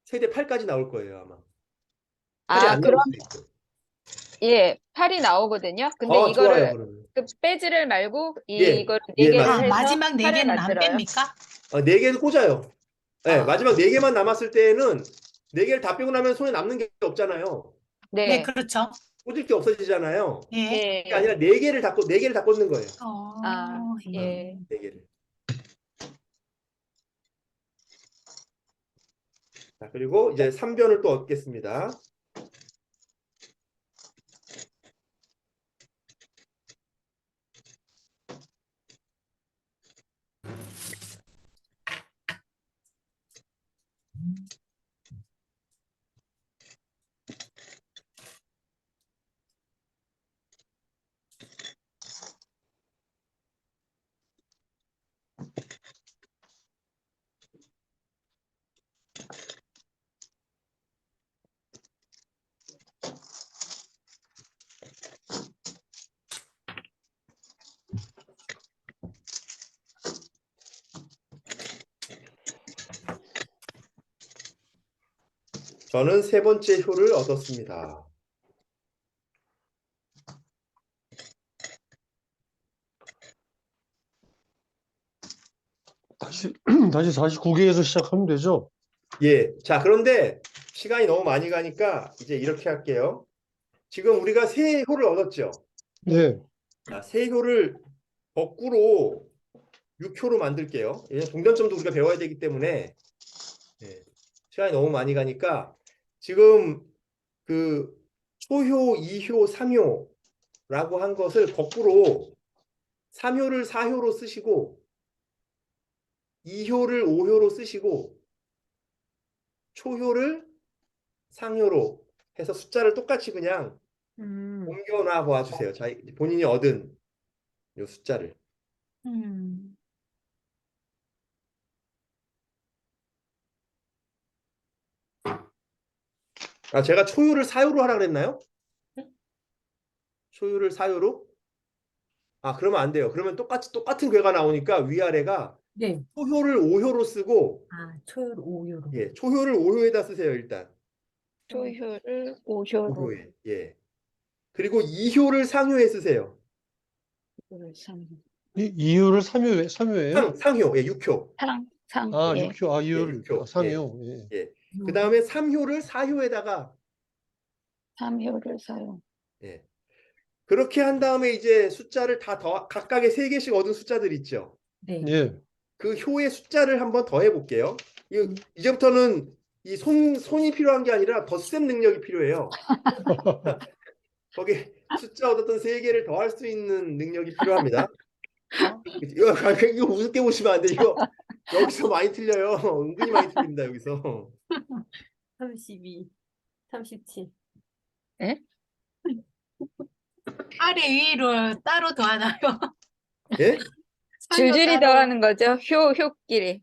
최대 8까지 나올 거예요, 아마. 8이 아, 안 그럼 나올 수도 있고. 예, 8이 나오거든요. 근데 좋아요, 이거를 그러면. 빼지를 말고 예. 이거를 예, 4개를 맞아요. 해서 마지막 8을 4개는 안 만들어요. 뺍니까? 4개를 꽂아요. 예, 아. 마지막 4개만 남았을 때에는 4개를 다 빼고 나면 손에 남는 게 없잖아요. 네, 네. 그렇죠. 꽂을 게 없어지잖아요. 예. 그게 아니라 4개를 다 꽂는 거예요. 아, 예. 예. 4개를. 자, 그리고 이제 3변을 또 얻겠습니다. 저는 세 번째 효를 얻었습니다. 다시 49개에서 시작하면 되죠? 예. 자, 그런데 시간이 너무 많이 가니까 이제 이렇게 할게요. 지금 우리가 세 효를 얻었죠. 네. 자, 세 효를 거꾸로 6효로 만들게요. 왜냐면 동전점도 우리가 배워야 되기 때문에 시간이 너무 많이 가니까 지금 그 초효, 2효, 3효라고 한 것을 거꾸로 3효를 4효로 쓰시고 2효를 5효로 쓰시고 초효를 상효로 해서 숫자를 똑같이 그냥 옮겨놔 보아주세요. 자, 본인이 얻은 이 숫자를. 아, 제가 초효를 4효로 하라 그랬나요? 초효를 4효로? 아, 그러면 안 돼요. 그러면 똑같은 궤가 나오니까 위아래가 네. 초효를 5효로 쓰고 초율 5유로. 예, 초효를 5효에다 쓰세요, 일단. 초효를 5효로. 5효에. 예. 그리고 2효를 상효에 쓰세요. 이유를 3효예요? 상효, 예, 6효. 아, 예. 6효. 아, 예, 이유를 6효. 3효. 예. 예. 그 다음에 3효를 4효에다가 3효를 사용. 예. 그렇게 한 다음에 이제 숫자를 다 각각의 3개씩 얻은 숫자들 있죠. 네. 예. 그 효의 숫자를 한번 더 해볼게요. 이제부터는 이 손이 필요한 게 아니라 덧셈 능력이 필요해요. 거기 숫자 얻었던 3개를 더할 수 있는 능력이 필요합니다. 이거 우습게 보시면 안 돼. 이거 여기서 많이 틀려요. 은근히 많이 틀립니다. 여기서. 32, 37. 아래 위로 따로 더하나요? 예? 줄줄이 따로. 더하는 거죠. 효끼리.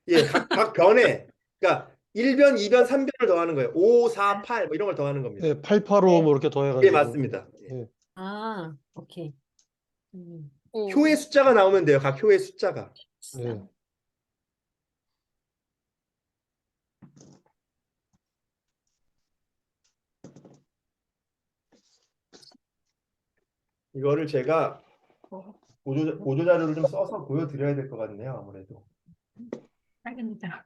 예, 각 변에. 그러니까 1변, 2변, 3변을 더하는 거예요. 5, 4, 8 뭐 이런 걸 더하는 겁니다. 예, 885 뭐 이렇게 예, 더해가지고. 맞습니다. 예. 예. 아, 오케이. 효의 숫자가 나오면 돼요. 각 효의 숫자가. 예. 이거를 제가 보조 자료를 좀 써서 보여드려야 될 것 같네요. 아무래도. 알겠습니다.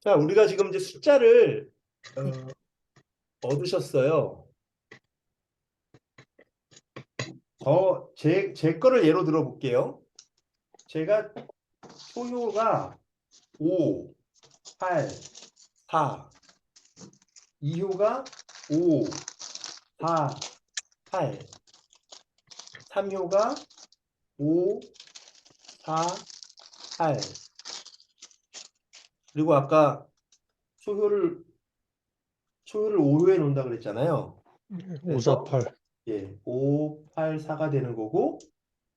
자, 우리가 지금 이제 숫자를 얻으셨어요. 제 거를 예로 들어볼게요. 제가 초효가 5, 8, 4, 2효가 5, 4, 8, 3효가 5, 4, 8. 그리고 아까 초효를 5효에 놓는다 그랬잖아요. 548. 예, 5, 8, 4가 되는 거고,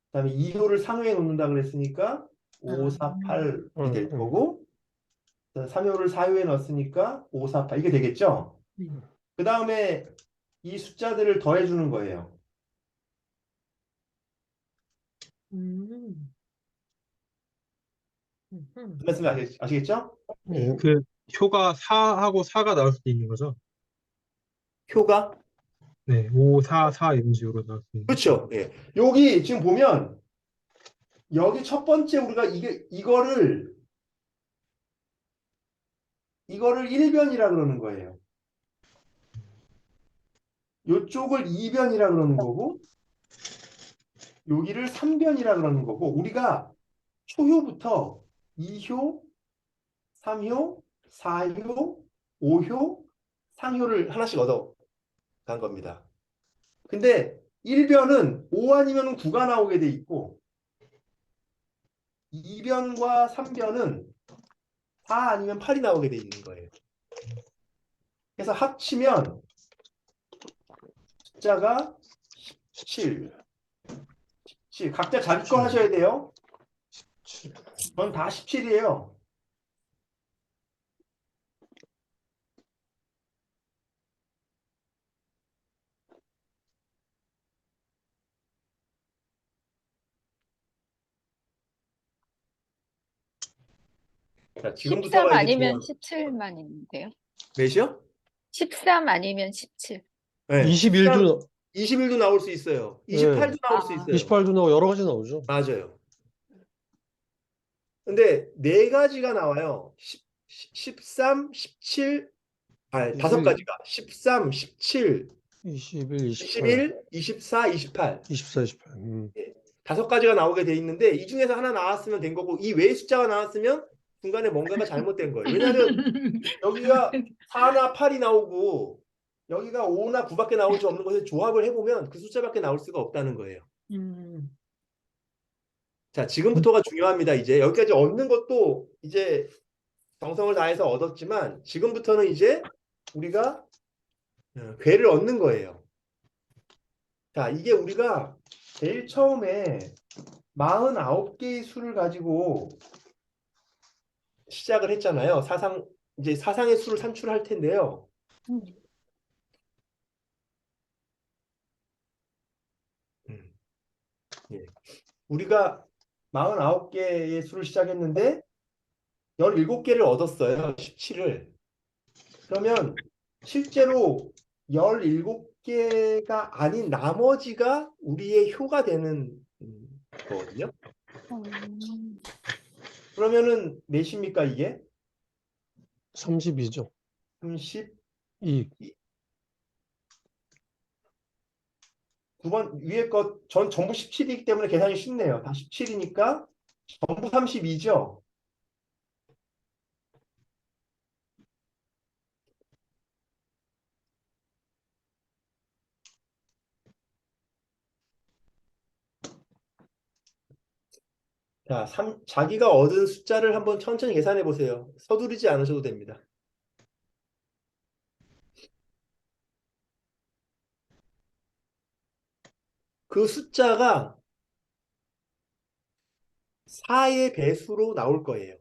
그다음에 2효를 상효에 놓는다 그랬으니까 5, 4, 8이 될 거고, 3효를 4효에 넣었으니까 5, 4, 8 이게 되겠죠? 그 다음에 이 숫자들을 더해 주는 거예요. 그 말씀 아시겠죠? 예. 그 효가 4하고 4가 나올 수도 있는 거죠. 효가? 네, 5, 4, 4 이런 식으로 나올 수 있는. 그렇죠. 예. 여기 지금 보면 여기 첫 번째 우리가 이거를 1변이라 그러는 거예요. 요쪽을 2변이라 그러는 거고 여기를 3변이라 그러는 거고 우리가 초효부터 2효, 3효, 4효, 5효, 상효를 하나씩 얻어 간 겁니다. 근데 1변은 5 아니면 9가 나오게 돼 있고 2변과 3변은 4 아니면 8이 나오게 돼 있는 거예요. 그래서 합치면 숫자가 17. 각자 자기 거 하셔야 돼요. 전 다 17이에요. 자, 13 지금부터가 이제 아니면 중요한 17만 있는데요. 몇이요? 13 아니면 17. 네, 21도 21도 나올 수 있어요. 28도 나올 수 있어요. 28도 나오고 여러 가지 나오죠. 맞아요. 근데 네 가지가 나와요. 13, 17, 다섯 가지가 13, 17, 21, 28, 21, 24, 28. 24, 28. 다섯 가지가 나오게 돼 있는데 이 중에서 하나 나왔으면 된 거고 이 외의 숫자가 나왔으면 중간에 뭔가가 잘못된 거예요. 왜냐하면 여기가 4나 8이 나오고 여기가 5나 9밖에 나올 수 없는 것을 조합을 해보면 그 숫자밖에 나올 수가 없다는 거예요. 자, 지금부터가 중요합니다. 이제 여기까지 얻는 것도 이제 정성을 다해서 얻었지만 지금부터는 이제 우리가 괴를 얻는 거예요. 자, 이게 우리가 제일 처음에 49개의 수를 가지고 시작을 했잖아요. 이제 사상의 수를 산출할 텐데요. 음, 예. 우리가 49개의 수를 시작했는데 17개를 얻었어요. 17을. 그러면 실제로 17개가 아닌 나머지가 우리의 효가 되는 거거든요. 그러면은 몇입니까 이게? 32죠. 30, 2. 9번 위에 것 전부 17이기 때문에 계산이 쉽네요. 다 17이니까 전부 32죠. 자, 자기가 얻은 숫자를 한번 천천히 계산해 보세요. 서두르지 않으셔도 됩니다. 그 숫자가 4의 배수로 나올 거예요.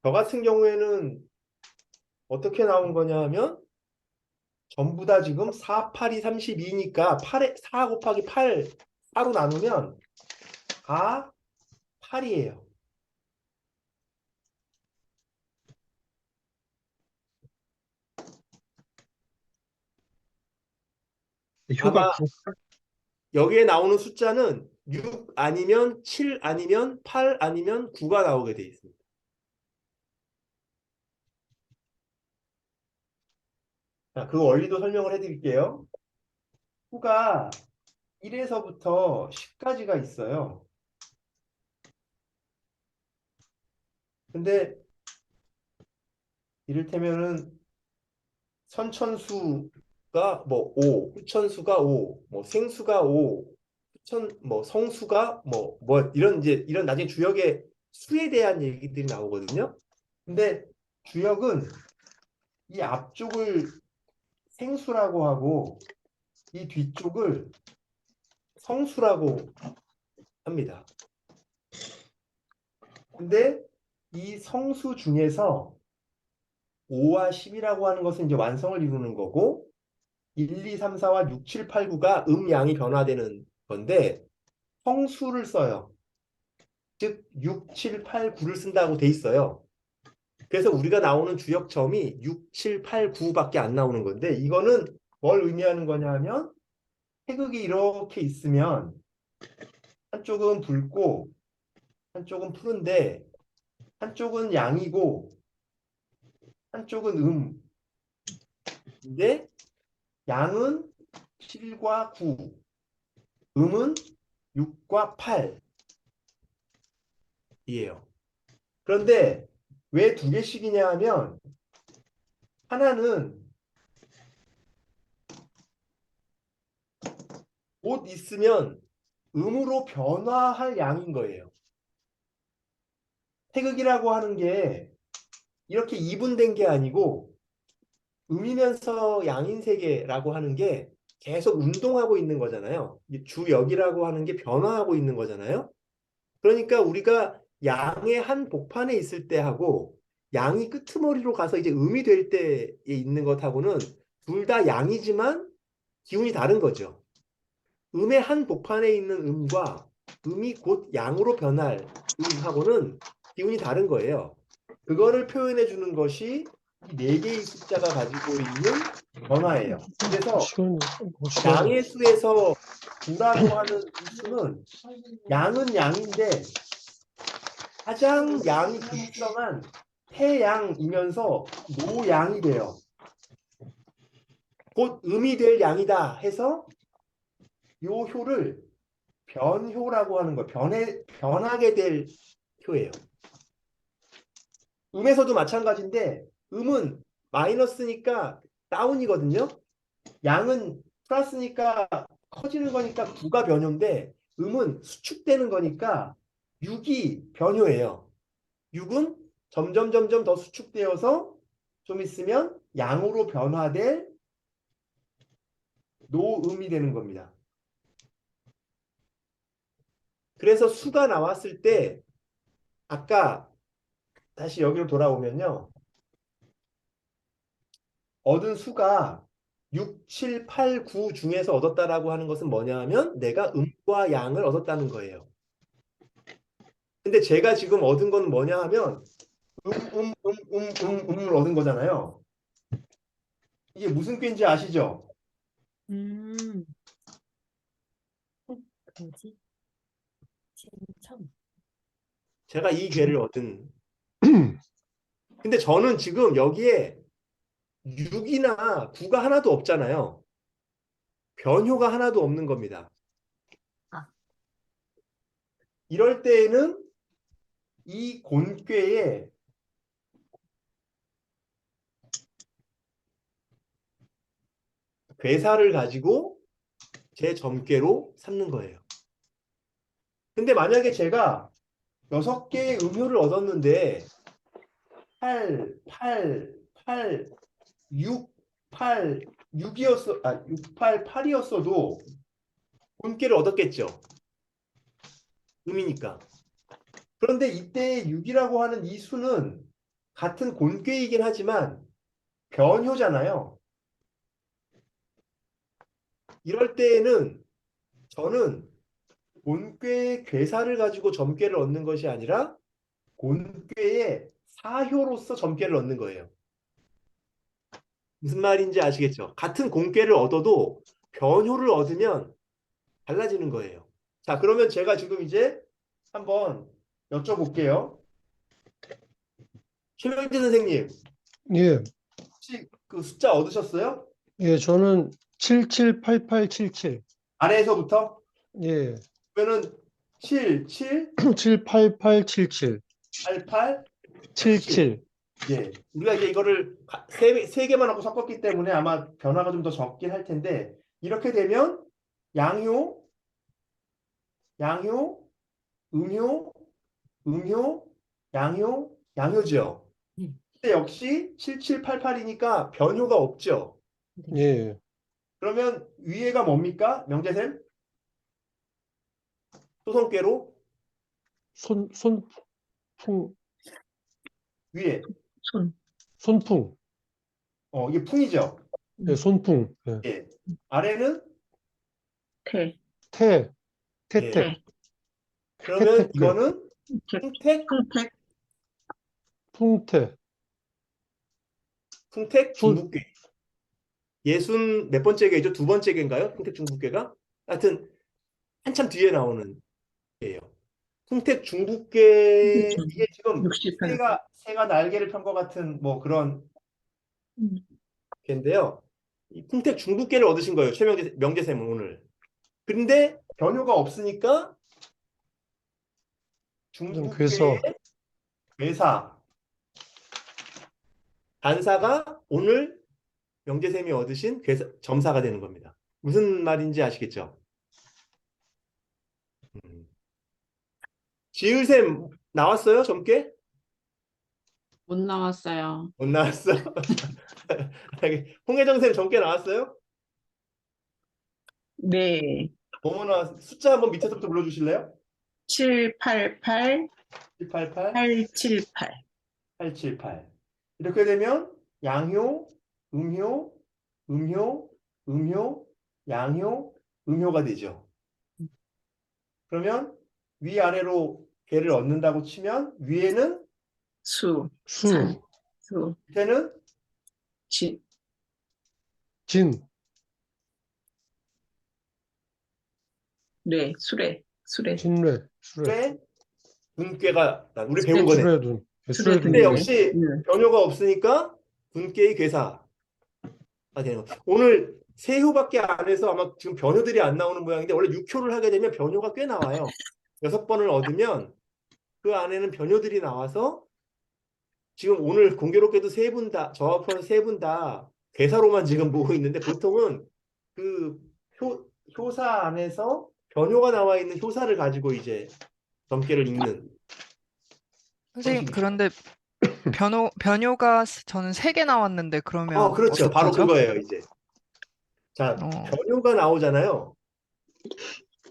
저 같은 경우에는 어떻게 나온 거냐 하면 전부 다 지금 4, 8이 32니까 4 곱하기 8, 4로 나누면 다 8이에요. 효가 아마 9. 여기에 나오는 숫자는 6 아니면 7 아니면 8 아니면 9가 나오게 돼 있습니다. 자, 그 원리도 설명을 해드릴게요. 수가 1에서부터 10까지가 있어요. 근데 이를테면은 선천수가 뭐 5, 후천수가 5, 뭐 생수가 5, 뭐 성수가 뭐 이런 나중에 주역의 수에 대한 얘기들이 나오거든요. 근데 주역은 이 앞쪽을 생수라고 하고 이 뒤쪽을 성수라고 합니다. 근데 이 성수 중에서 5와 10이라고 하는 것은 이제 완성을 이루는 거고 1, 2, 3, 4와 6, 7, 8, 9가 음양이 변화되는 건데 성수를 써요. 즉 6, 7, 8, 9를 쓴다고 돼 있어요. 그래서 우리가 나오는 주역점이 6, 7, 8, 9밖에 안 나오는 건데 이거는 뭘 의미하는 거냐 하면 태극이 이렇게 있으면 한쪽은 붉고 한쪽은 푸른데 한쪽은 양이고 한쪽은 음인데 양은 7과 9, 음은 6과 8이에요. 그런데 왜 두 개씩이냐 하면 하나는 곧 있으면 음으로 변화할 양인 거예요. 태극이라고 하는 게 이렇게 이분된 게 아니고 음이면서 양인 세계라고 하는 게 계속 운동하고 있는 거잖아요. 주역이라고 하는 게 변화하고 있는 거잖아요. 그러니까 우리가 양의 한 복판에 있을 때하고 양이 끄트머리로 가서 이제 음이 될 때에 있는 것하고는 둘 다 양이지만 기운이 다른 거죠. 음의 한 복판에 있는 음과 음이 곧 양으로 변할 음하고는 기운이 다른 거예요. 그거를 표현해 주는 것이 이 네 개의 숫자가 가지고 있는 변화예요. 그래서 시간이 뭐 시간이 양의 수에서 9라고 하는 이 수는 양은 양인데 가장 양이 극성한 태양이면서 노양이 돼요. 곧 음이 될 양이다 해서 요 효를 변효라고 하는 거예요. 변하게 될 효예요. 음에서도 마찬가지인데 음은 마이너스니까 다운이거든요. 양은 플러스니까 커지는 거니까 9가 변효인데 음은 수축되는 거니까 6이 변효예요. 6은 점점 더 수축되어서 좀 있으면 양으로 변화될 노음이 되는 겁니다. 그래서 수가 나왔을 때 아까 다시 여기로 돌아오면요. 얻은 수가 6, 7, 8, 9 중에서 얻었다라고 하는 것은 뭐냐 하면 내가 음과 양을 얻었다는 거예요. 근데 제가 지금 얻은 건 뭐냐 하면 음을 얻은 거잖아요. 이게 무슨 꾀인지 아시죠? 음. 뭐지? 참. 제가 이 꾀를 얻은. 근데 저는 지금 여기에 6이나 9가 하나도 없잖아요. 변효가 하나도 없는 겁니다. 아. 이럴 때에는 이 곤꾀에 괴사를 가지고 제 점괘로 삼는 거예요. 근데 만약에 제가 6개의 음효를 얻었는데 8, 8, 8, 6, 8, 6, 8, 8이었어도 곤꾀를 얻었겠죠. 음이니까. 그런데 이때 6이라고 하는 이 수는 같은 곤꾀이긴 하지만 변효잖아요. 이럴 때에는 저는 곤꾀의 괴사를 가지고 점괘를 얻는 것이 아니라 곤꾀의 사효로서 점괘를 얻는 거예요. 무슨 말인지 아시겠죠? 같은 곤꾀를 얻어도 변효를 얻으면 달라지는 거예요. 자, 그러면 제가 지금 이제 한번 여쭤볼게요. 최명재 선생님, 예, 혹시 그 숫자 얻으셨어요? 예, 저는 778877. 아래에서부터? 예, 그러면은 7, 7, 78877. 88, 77. 예. 우리가 이제 이거를 세 개만 하고 섞었기 때문에 아마 변화가 좀 더 적긴 할 텐데, 이렇게 되면 양효, 양효, 음효, 음효, 양효, 양효죠. 근데 역시 7788이니까 변효가 없죠. 예, 그러면 위에가 뭡니까? 명재쌤? 소성꾀로 손풍, 위에. 손, 손풍. 이게 풍이죠. 예, 손풍. 예. 예. 아래는 태, 태, 예. 태택, 그러면 태택, 이거는 풍택, 풍택, 풍태, 풍택 손- 중국괴. 예순 몇 번째 괴죠? 두 번째 괴인가요? 풍택 중국괴가? 하여튼 한참 뒤에 나오는 괴예요. 풍택 중국괴 이게 지금 68. 새가 날개를 편 것 같은 뭐 그런 음. 괴인데요. 이 풍택 중국괴를 얻으신 거예요. 명재쌤은 오늘. 근데 변효가 없으니까 괴사. 중국괴의 괴사 단사가 오늘 명재쌤이 얻으신 점사가 되는 겁니다. 무슨 말인지 아시겠죠? 지을쌤 나왔어요? 점괘? 못 나왔어요. 못 나왔어. 홍혜정쌤 점괘 나왔어요? 네, 어머나 숫자 한번 밑에서부터 불러주실래요? 788, 788, 878. 878. 이렇게 되면 양효, 음효, 음효, 음효, 양효, 음효가 되죠. 그러면 위아래로 괴를 얻는다고 치면 위에는 수, 수, 산, 수, 밑에는 진, 진, 뇌, 수레, 수레. 진뢰, 수뢰, 쇠, 분괴가 우리 배운 거네. 수뢰둔, 예, 수뢰둔. 수뢰둔. 근데 네. 역시 네. 변효가 없으니까 분괴의 괴사가 되는 거. 오늘 세 효밖에 안 해서 아마 지금 변효들이 안 나오는 모양인데 원래 6효를 하게 되면 변효가 꽤 나와요. 6번을 얻으면 그 안에는 변효들이 나와서 지금 오늘 공교롭게도 세 분 다, 저와 포함해서 세 분 다 괴사로만 지금 보고 있는데 보통은 그 효사 안에서 변효가 나와 있는 효사를 가지고 이제 점괘를 읽는. 선생님, 방식이죠. 그런데 변효가 저는 3개 나왔는데 그러면 그렇죠. 바로 어떡하죠? 그거예요, 이제. 자, 변효가 나오잖아요.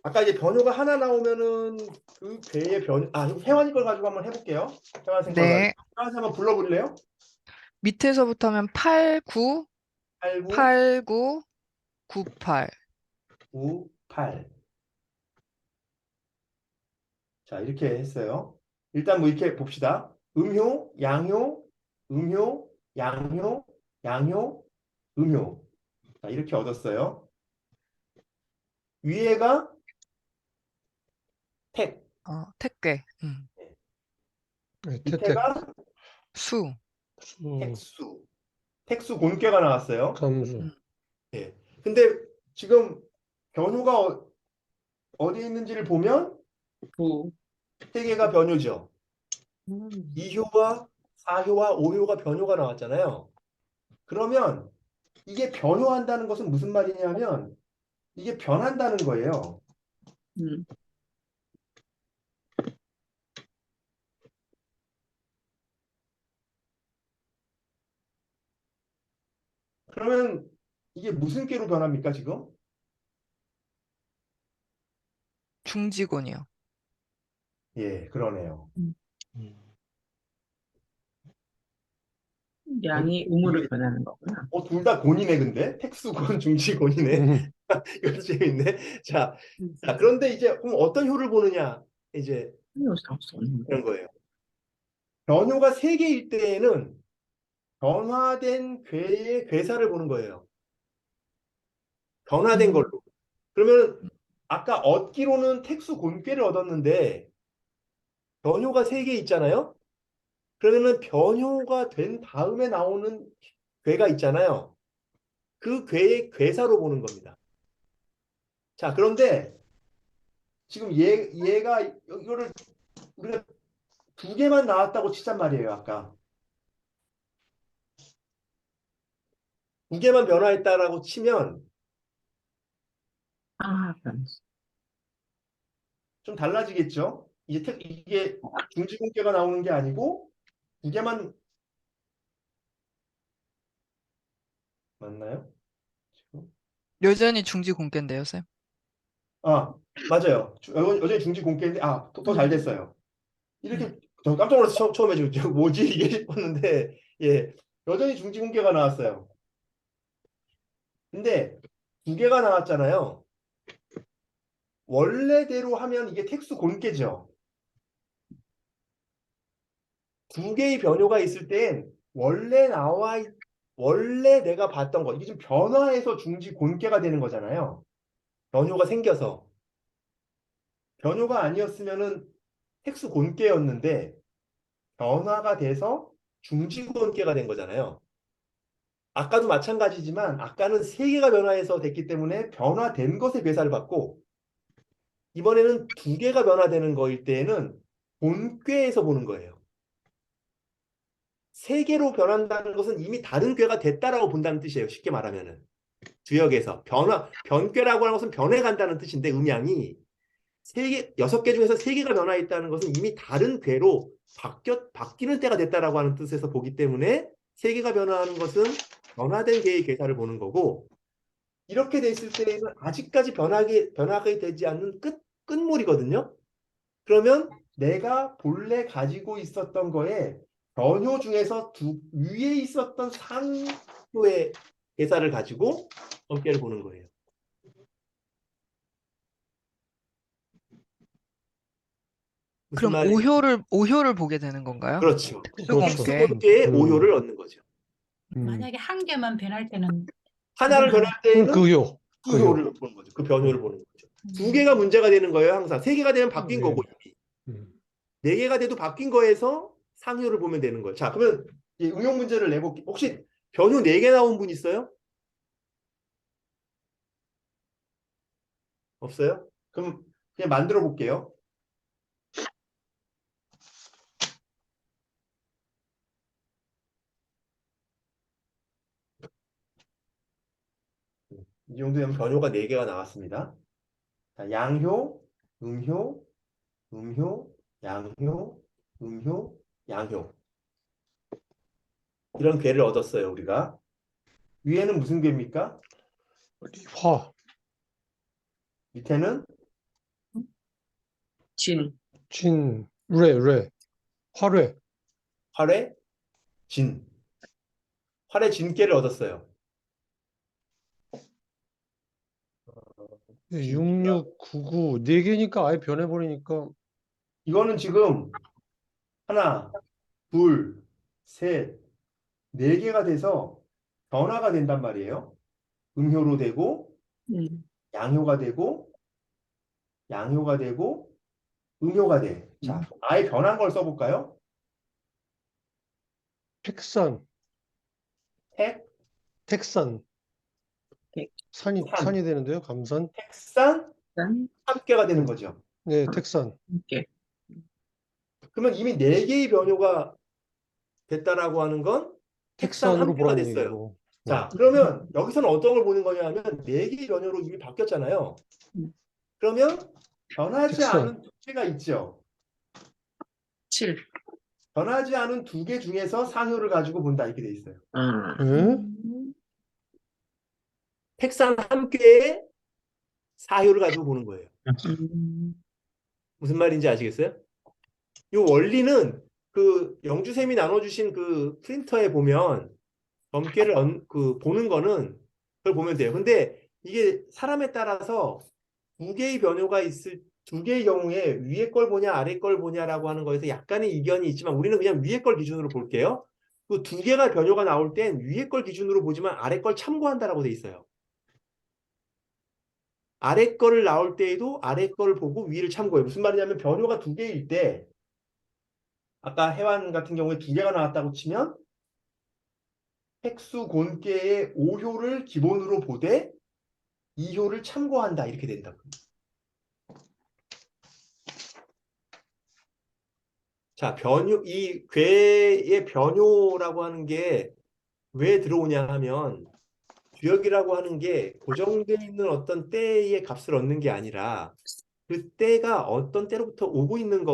아까 이제 변효가 하나 나오면은 그 괴의 혜원이 걸 가지고 한번 해볼게요. 혜원 선생님 걸 네. 가지고. 혜원 선생님 한번 불러볼래요? 밑에서부터 하면 8, 9, 8, 9, 8, 9, 9, 8. 9, 8. 자, 이렇게 했어요. 일단 뭐 이렇게 봅시다. 음효, 양효, 음효, 양효, 양효, 음효. 자, 이렇게 얻었어요. 위에가 택, 택괴. 네, 태택. 밑에가 수. 택수. 택수 곤괴가 나왔어요. 감수. 예. 근데 지금 변효가 어디에 있는지를 보면 부, 세 개가 변효죠. 음. 2효와 4효와 5효가 변효가 나왔잖아요. 그러면 이게 변효한다는 것은 무슨 말이냐면 이게 변한다는 거예요. 음, 그러면 이게 무슨 꾀로 변합니까, 지금? 중지곤이요. 예, 그러네요. 양이 음으로 변하는 거구나. 둘 다 곤이네, 근데. 택수곤, 중지곤이네. 음. 이거 재밌네. 자, 그런데 이제 그럼 어떤 효를 보느냐? 이제 요새 없었는데. 이런 거예요. 변효가 3개일 때에는 변화된 괴의 괴사를 보는 거예요. 변화된 걸로. 그러면 아까 얻기로는 택수 곤괴를 얻었는데 변효가 3개 있잖아요. 그러면은 변효가 된 다음에 나오는 괴가 있잖아요. 그 괴의 괴사로 보는 겁니다. 자, 그런데 지금 얘가 이거를 우리가 2개만 나왔다고 치잔 말이에요. 아까 2개만 변화했다라고 치면 아, 변했어. 좀 달라지겠죠. 이게 중지분께가 나오는 게 아니고 2개만 맞나요? 여전히 중지공개인데요, 쌤. 맞아요. 여전히 중지 공개인데 더 잘 됐어요. 이렇게 저 깜짝 놀라서 처음에 지금 뭐지 이게 싶었는데 예, 여전히 중지 공개가 나왔어요. 근데 2개가 나왔잖아요. 원래대로 하면 이게 택수 곤개죠. 2개의 변효가 있을 땐 원래 내가 봤던 거 이게 좀 변화해서 중지 곤개가 되는 거잖아요. 변효가 생겨서 변효가 아니었으면은 택수 곤개였는데 변화가 돼서 중지 곤개가 된 거잖아요. 아까도 마찬가지지만 아까는 3개가 변화해서 됐기 때문에 변화된 것의 괴사를 받고 이번에는 2개가 변화되는 거일 때에는 본괴에서 보는 거예요. 3개로 변한다는 것은 이미 다른 괴가 됐다라고 본다는 뜻이에요. 쉽게 말하면은. 주역에서 변괴라고 하는 것은 변해간다는 뜻인데 음양이 6개 중에서 3개가 변화했다는 것은 이미 다른 괴로 바뀌는 때가 됐다라고 하는 뜻에서 보기 때문에 3개가 변화하는 것은 변화된 괴의 괴사를 보는 거고 이렇게 됐을 때에는 아직까지 변하게 되지 않는 끝물이거든요. 그러면 내가 본래 가지고 있었던 거에 변효 중에서 위에 있었던 상효의 괴사를 가지고 전개를 보는 거예요. 무슨 그럼 말이? 오효를 보게 되는 건가요? 그렇죠. 특수공개. 특수공개의 음. 5효를 얻는 거죠. 만약에 한 개만 변할 때는 하나를 변할 때는 그 효. 그 효를 보는 거죠. 그 변효를 보는 거죠. 2개가 문제가 되는 거예요. 항상 3개가 되면 바뀐 네. 거고 음. 4개가 돼도 바뀐 거에서 상효를 보면 되는 거예요. 자, 그러면 이 응용 문제를 내볼게요. 혹시 변효 4개 나온 분 있어요? 없어요? 그럼 그냥 만들어 볼게요. 이 정도면 변효가 4개가 나왔습니다. 자, 양효, 음효, 음효, 양효, 음효, 양효. 이런 괴를 얻었어요, 우리가. 위에는 무슨 괴입니까? 화. 밑에는 진, 래. 활회. 활의 진. 활의 진께를 얻었어요. 6699. 4개니까 아예 변해버리니까. 이거는 지금 하나, 둘, 셋, 네 개가 돼서 변화가 된단 말이에요. 음효로 되고, 양효가 되고, 양효가 되고, 음효가 돼. 자, 아예 변한 걸 써볼까요? 택산. 택, 택산. 택. 산이 산. 되는데요. 감산. 택산, 산, 3개가 되는 거죠. 네, 택산. 함께. 그러면 이미 4개의 변효가 됐다라고 하는 건 택산 택산으로 1개가 보라는 됐어요. 얘기고. 자, 그러면 여기서는 어떤 걸 보는 거냐 하면 4개의 변효로 이미 바뀌었잖아요. 그러면 변하지 택산. 않은 2개가 있죠. 7. 변하지 않은 2개 중에서 상효를 가지고 본다 이렇게 돼 있어요. 예? 택산 1개의 사효를 가지고 보는 거예요. 무슨 말인지 아시겠어요? 이 원리는 그 영주쌤이 나눠주신 그 프린터에 보면 점괘를 보는 거는 그걸 보면 돼요. 근데 이게 사람에 따라서 2개의 변효가 있을 2개의 경우에 위에 걸 보냐 아래 걸 보냐라고 하는 거에서 약간의 이견이 있지만 우리는 그냥 위에 걸 기준으로 볼게요. 그 2개가 변효가 나올 땐 위에 걸 기준으로 보지만 아래 걸 참고한다라고 돼 있어요. 아래 거를 나올 때에도 아래 거를 보고 위를 참고해요. 무슨 말이냐면 변효가 2개일 때 아까 해완 같은 경우에 2개가 나왔다고 치면 획수 곤께의 5효를 기본으로 보되 2효를 참고한다 이렇게 된다고. 자, 이 괴의 변효라고 하는 게 왜 들어오냐 하면 주역이라고 하는 게 고정되어 있는 어떤 때의 값을 얻는 게 아니라 그 때가 어떤 때로부터 오고 있는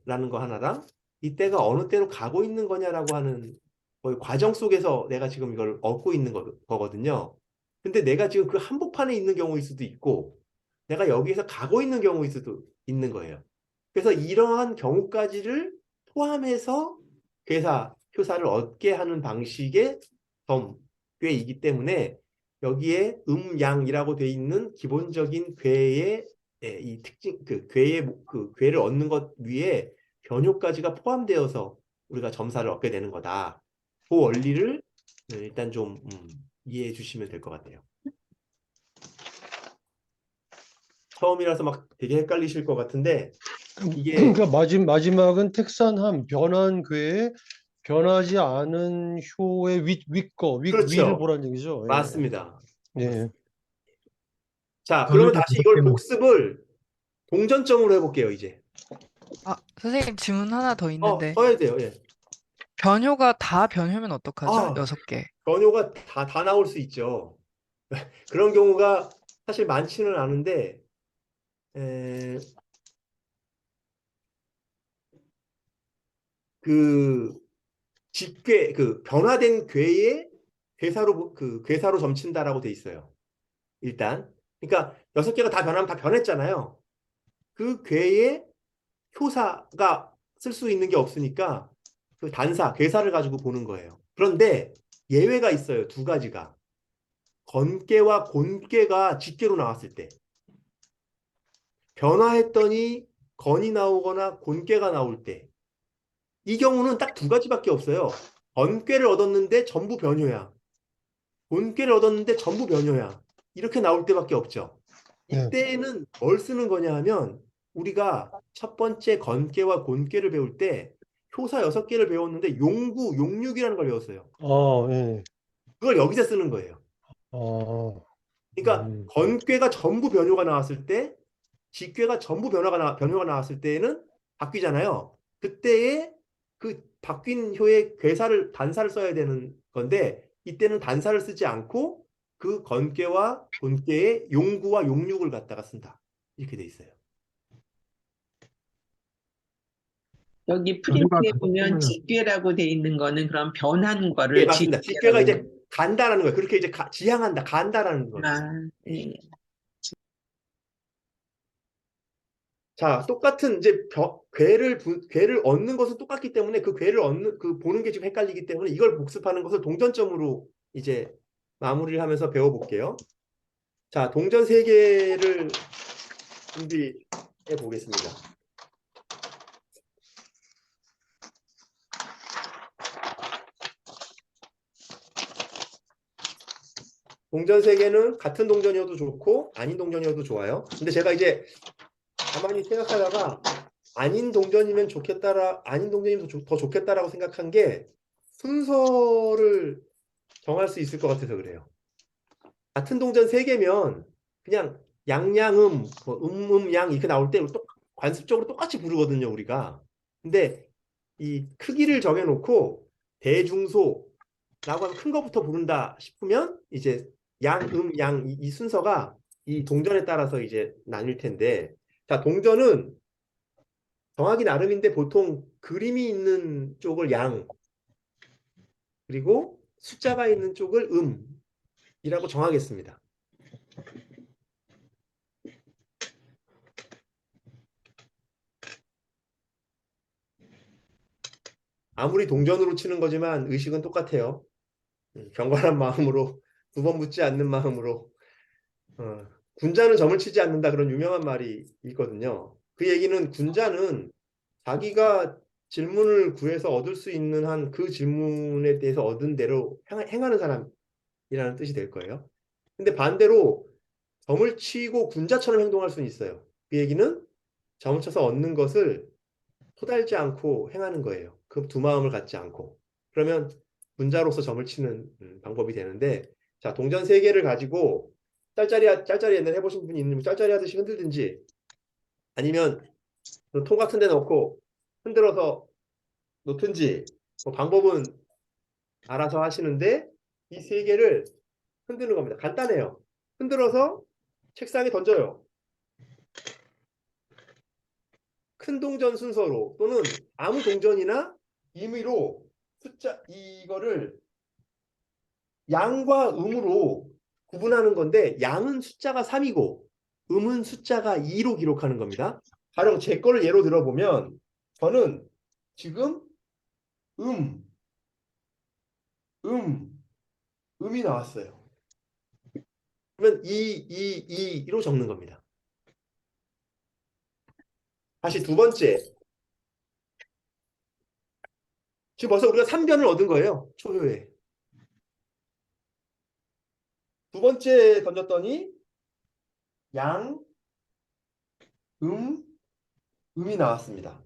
라는 거 하나랑 이 때가 어느 때로 가고 있는 거냐라고 하는 과정 속에서 내가 지금 이걸 얻고 있는 거거든요. 근데 내가 지금 그 한복판에 있는 경우일 수도 있고 내가 여기에서 가고 있는 경우일 수도 있는 거예요. 그래서 이러한 경우까지를 포함해서 효사를 얻게 하는 방식의 괴이기 때문에 여기에 양이라고 돼 있는 기본적인 괴의 이 특징, 괴를 얻는 것 위에 변효까지가 포함되어서 우리가 점사를 얻게 되는 거다. 그 원리를 일단 좀 이해해 주시면 될 것 같아요. 처음이라서 막 되게 헷갈리실 것 같은데 이게 그러니까 마지막은 택산함, 변한 괴에 변하지 않은 효의 위를 그렇죠. 보라는 얘기죠. 예. 맞습니다. 예. 자, 그러면 변효가 다시 이걸 그렇게 복습을 동전점으로 해볼게요, 이제. 선생님 질문 하나 더 있는데 써야 돼요. 예. 변효가 다 변효면 어떡하죠? 6개. 변효가 다 나올 수 있죠. 그런 경우가 사실 많지는 않은데 변화된 괴에 괴사로 점친다라고 돼 있어요. 일단. 그러니까 6개가 다 변하면 다 변했잖아요. 그 괴에 효사가 쓸 수 있는 게 없으니까 그 괴사를 가지고 보는 거예요. 그런데 예외가 있어요. 2가지가. 건괴와 곤괴가 직계로 나왔을 때 변화했더니 건이 나오거나 곤괴가 나올 때 이 경우는 딱 2가지밖에 없어요. 건괴를 얻었는데 전부 변효야. 곤괴를 얻었는데 전부 변효야. 이렇게 나올 때밖에 없죠. 이때는 뭘 쓰는 거냐 하면 우리가 첫 번째 건괴와 곤괴를 배울 때 효사 6개를 배웠는데 용육이라는 걸 배웠어요. 예. 그걸 여기서 쓰는 거예요. 그러니까 건괴가 전부 변효가 나왔을 때 직괴가 전부 변효가 나왔을 때에는 바뀌잖아요. 그때에 그 바뀐 효의 단사를 써야 되는 건데 이때는 단사를 쓰지 않고 그 건괴와 곤괴의 용구와 용육을 갖다가 쓴다. 이렇게 돼 있어요. 여기 변효가 프린트에 다 보면 바뀌면은- 직괴라고 돼 있는 거는 그럼 변한 거를 네, 맞습니다. 직괴가 직괴라고 이제 간다라는 거예요. 그렇게 이제 지향한다, 간다라는 거예요. 예. 자, 자, 똑같은 이제 궤를 얻는 것은 똑같기 때문에 그 궤를 얻는 그 보는 게 지금 헷갈리기 때문에 이걸 복습하는 것을 동전점으로 이제 마무리를 하면서 배워볼게요. 자, 동전 3개를 준비해 보겠습니다. 동전 3개는 같은 동전이어도 좋고 아닌 동전이어도 좋아요. 근데 제가 이제 가만히 생각하다가 아닌 동전이면 아닌 동전이면 더 좋겠다라고 생각한 게 순서를 정할 수 있을 것 같아서 그래요. 같은 동전 3개면 그냥 양양음, 양 이렇게 나올 때 관습적으로 똑같이 부르거든요, 우리가. 근데 이 크기를 정해놓고 대중소라고 하면 큰 거부터 부른다 싶으면 이제 양 이 순서가 이 동전에 따라서 이제 나뉠 텐데, 자, 동전은 정하기 나름인데 보통 그림이 있는 쪽을 양, 그리고 숫자가 있는 쪽을 이라고 정하겠습니다. 아무리 동전으로 치는 거지만 의식은 똑같아요. 경건한 마음으로, 2번 묻지 않는 마음으로. 군자는 점을 치지 않는다, 그런 유명한 말이 있거든요. 그 얘기는 군자는 자기가 질문을 구해서 얻을 수 있는 한 그 질문에 대해서 얻은 대로 행하는 사람이라는 뜻이 될 거예요. 근데 반대로 점을 치고 군자처럼 행동할 수는 있어요. 그 얘기는 점을 쳐서 얻는 것을 토달지 않고 행하는 거예요. 그 두 마음을 갖지 않고. 그러면 군자로서 점을 치는 방법이 되는데, 자, 동전 3개를 가지고 짤짤이 옛날에 해보신 분이 있는지 짤짤이 하듯이 흔들든지, 아니면 통 같은 데 넣고 흔들어서 놓든지, 뭐 방법은 알아서 하시는데, 이 3개를 흔드는 겁니다. 간단해요. 흔들어서 책상에 던져요. 큰 동전 순서로 또는 아무 동전이나 임의로 이거를 양과 음으로 구분하는 건데, 양은 숫자가 3이고 음은 숫자가 2로 기록하는 겁니다. 가령 제 거를 예로 들어보면 저는 지금 음이 나왔어요. 그러면 2로 적는 겁니다. 다시 2번째. 지금 벌써 우리가 3변을 얻은 거예요. 초효에. 2번째 던졌더니 음이 나왔습니다.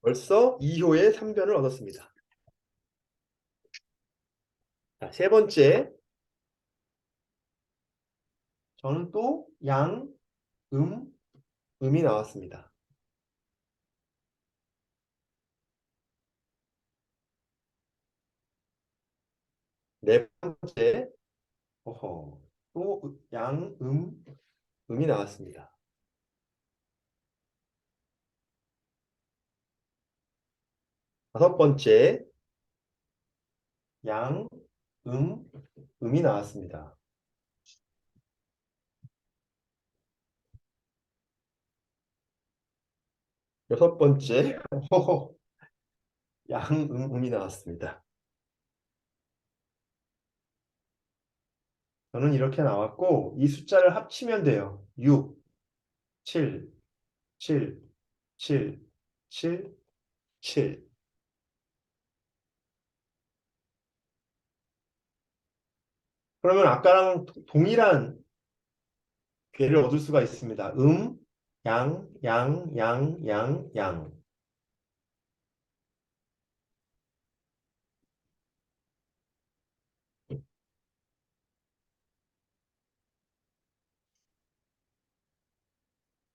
벌써 2효의 3변을 얻었습니다. 자, 3번째. 저는 또 음이 나왔습니다. 4번째. 또 음이 나왔습니다. 5번째. 음이 나왔습니다. 6번째. 음이 나왔습니다. 저는 이렇게 나왔고, 이 숫자를 합치면 돼요. 6, 7, 7, 7, 7, 7. 그러면 아까랑 동일한 궤를 얻을 수가 있습니다. 양.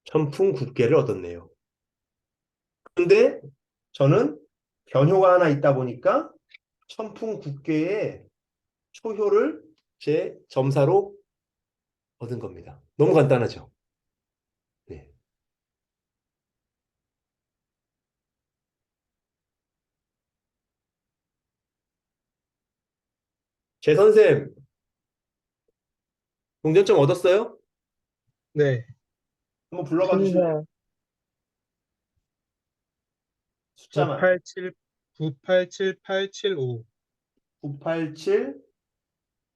천풍9궤를 얻었네요. 근데 저는 변효가 하나 있다 보니까 천풍9궤의 초효를 제 점사로 얻은 겁니다. 너무 간단하죠? 네. 제 동전점 얻었어요? 네. 한번 불러봐 주실래요? 숫자만. 987875 987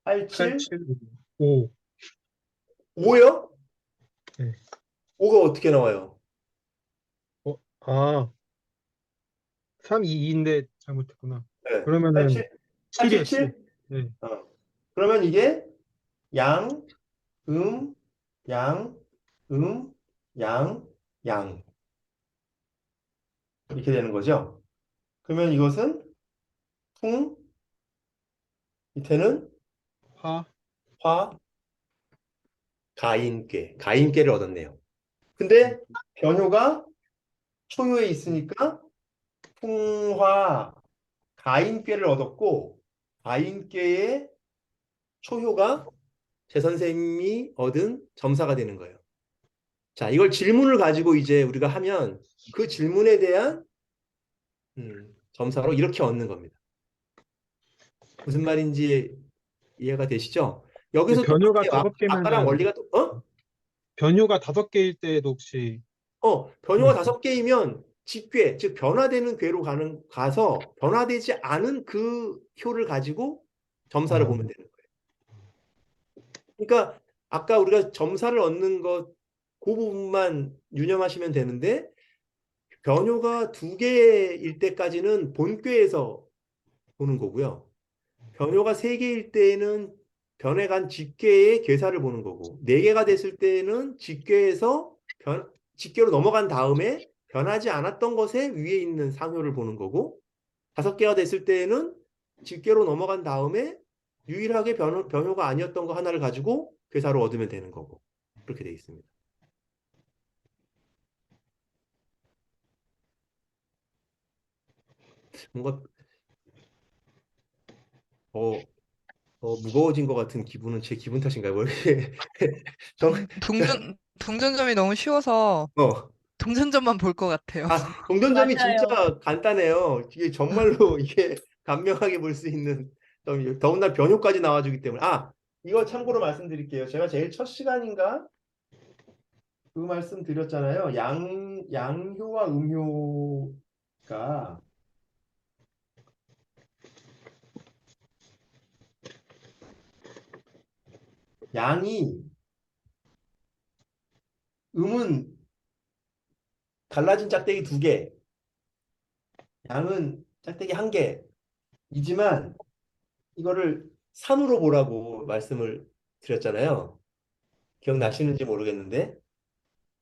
87 875 5요? 네. 5가 어떻게 나와요? 아, 322인데 잘못했구나. 네. 그러면은 7이에요, 7. 877? 네. 그러면 이게 양, 양, 양, 양 이렇게 되는 거죠. 그러면 이것은 풍, 밑에는 화, 화, 가인께를 얻었네요. 근데 변효가 초효에 있으니까 풍화, 가인께를 얻었고 가인께의 초효가 제 선생님이 얻은 점사가 되는 거예요. 자, 이걸 질문을 가지고 이제 우리가 하면 그 질문에 대한 점사로 이렇게 얻는 겁니다. 무슨 말인지 이해가 되시죠? 여기서 변효가 똑같아요. 5개면은 아까랑 원리가 변효가 5개일 때도 혹시 변효가 5개이면 직괴, 즉 변화되는 궤로 가서 변화되지 않은 그 효를 가지고 점사를 보면 되는 거예요. 그러니까 아까 우리가 점사를 얻는 것, 그 부분만 유념하시면 되는데 변효가 2개일 때까지는 본궤에서 보는 거고요. 변효가 3개일 때에는 변해간 직궤의 괴사를 보는 거고 4개가 됐을 때는 직궤에서 직궤로 넘어간 다음에 변하지 않았던 것에 위에 있는 상효를 보는 거고 5개가 됐을 때에는 직궤로 넘어간 다음에 유일하게 변효가 아니었던 거 하나를 가지고 괴사로 얻으면 되는 거고 그렇게 되어 있습니다. 뭔가 무거워진 것 같은 기분은 제 기분 탓인가요? 뭐 이렇게 동전점이 너무 쉬워서 어. 동전점만 볼 것 같아요. 동전점이 진짜 맞아요. 간단해요. 이게 정말로 이게 간명하게 볼 수 있는 점이 더군다나 변효까지 나와주기 때문에 이거 참고로 말씀드릴게요. 제가 제일 첫 시간인가 그 말씀 드렸잖아요. 양효와 음효가 양이 음은 갈라진 짝대기 2개, 양은 짝대기 1개이지만 이거를 산으로 보라고 말씀을 드렸잖아요. 기억나시는지 모르겠는데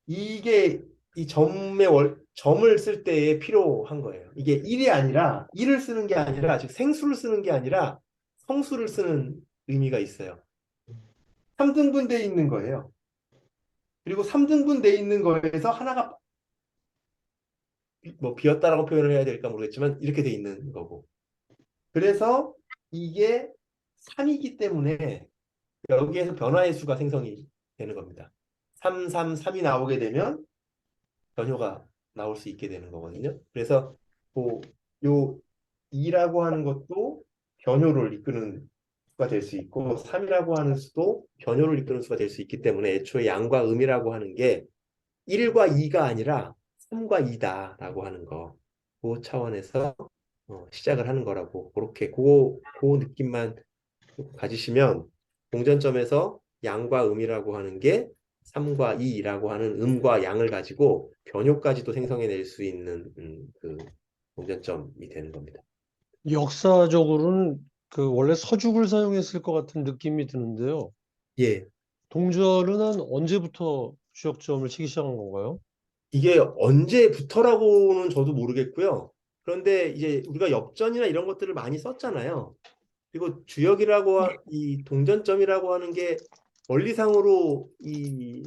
이게 이 점을 쓸 때에 필요한 거예요. 이게 1을 쓰는 게 아니라 즉 생수를 쓰는 게 아니라 성수를 쓰는 의미가 있어요. 3등분되어 있는 거예요. 그리고 3등분되어 있는 거에서 하나가 뭐 비었다라고 표현을 해야 될까 모르겠지만 이렇게 돼 있는 거고. 그래서 이게 3이기 때문에 여기에서 변화의 수가 생성이 되는 겁니다. 3, 3, 3이 나오게 되면 변효가 나올 수 있게 되는 거거든요. 그래서 요 2라고 하는 것도 변효를 이끄는 수가 될 수 있고 3이라고 하는 수도 변효를 이끄는 수가 될 수 있기 때문에 애초에 양과 음이라고 하는 게 1과 2가 아니라 3과 2다라고 하는 거. 그 차원에서 시작을 하는 거라고 그렇게 그 느낌만 가지시면 공전점에서 양과 음이라고 하는 게 3과 2라고 하는 음과 양을 가지고 변효까지도 생성해낼 수 있는 그 공전점이 되는 겁니다. 역사적으로는 그 원래 서죽을 사용했을 것 같은 느낌이 드는데요. 예, 동절은 한 언제부터 주역점을 치기 시작한 건가요? 이게 언제부터라고는 저도 모르겠고요. 그런데 이제 우리가 엽전이나 이런 것들을 많이 썼잖아요. 그리고 이 동전점이라고 하는 게 원리상으로 이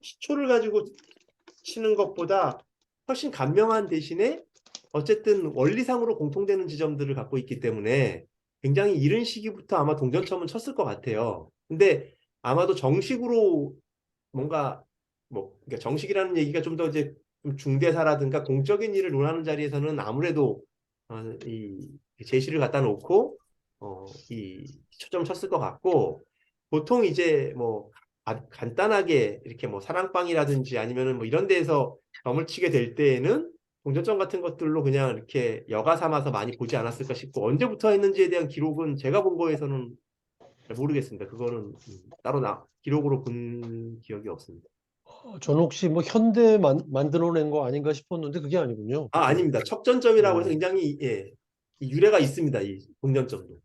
시초를 가지고 치는 것보다 훨씬 간명한 대신에 어쨌든 원리상으로 공통되는 지점들을 갖고 있기 때문에 굉장히 이른 시기부터 아마 동전점은 쳤을 것 같아요. 근데 아마도 정식으로 뭔가 그러니까 정식이라는 얘기가 좀 더 이제 좀 중대사라든가 공적인 일을 논하는 자리에서는 아무래도 이 제시를 갖다 놓고 이 초점을 쳤을 것 같고 보통 이제 뭐 간단하게 이렇게 뭐 사랑방이라든지 아니면은 뭐 이런 데에서 점을 치게 될 때에는 동전점 같은 것들로 그냥 이렇게 여가 삼아서 많이 보지 않았을까 싶고 언제부터 했는지에 대한 기록은 제가 본 거에서는 잘 모르겠습니다. 그거는 따로 기록으로 본 기억이 없습니다. 저는 혹시 뭐 현대 만들어낸 거 아닌가 싶었는데 그게 아니군요. 아닙니다. 척전점이라고 해서 굉장히 이 유래가 있습니다. 이 동전점도.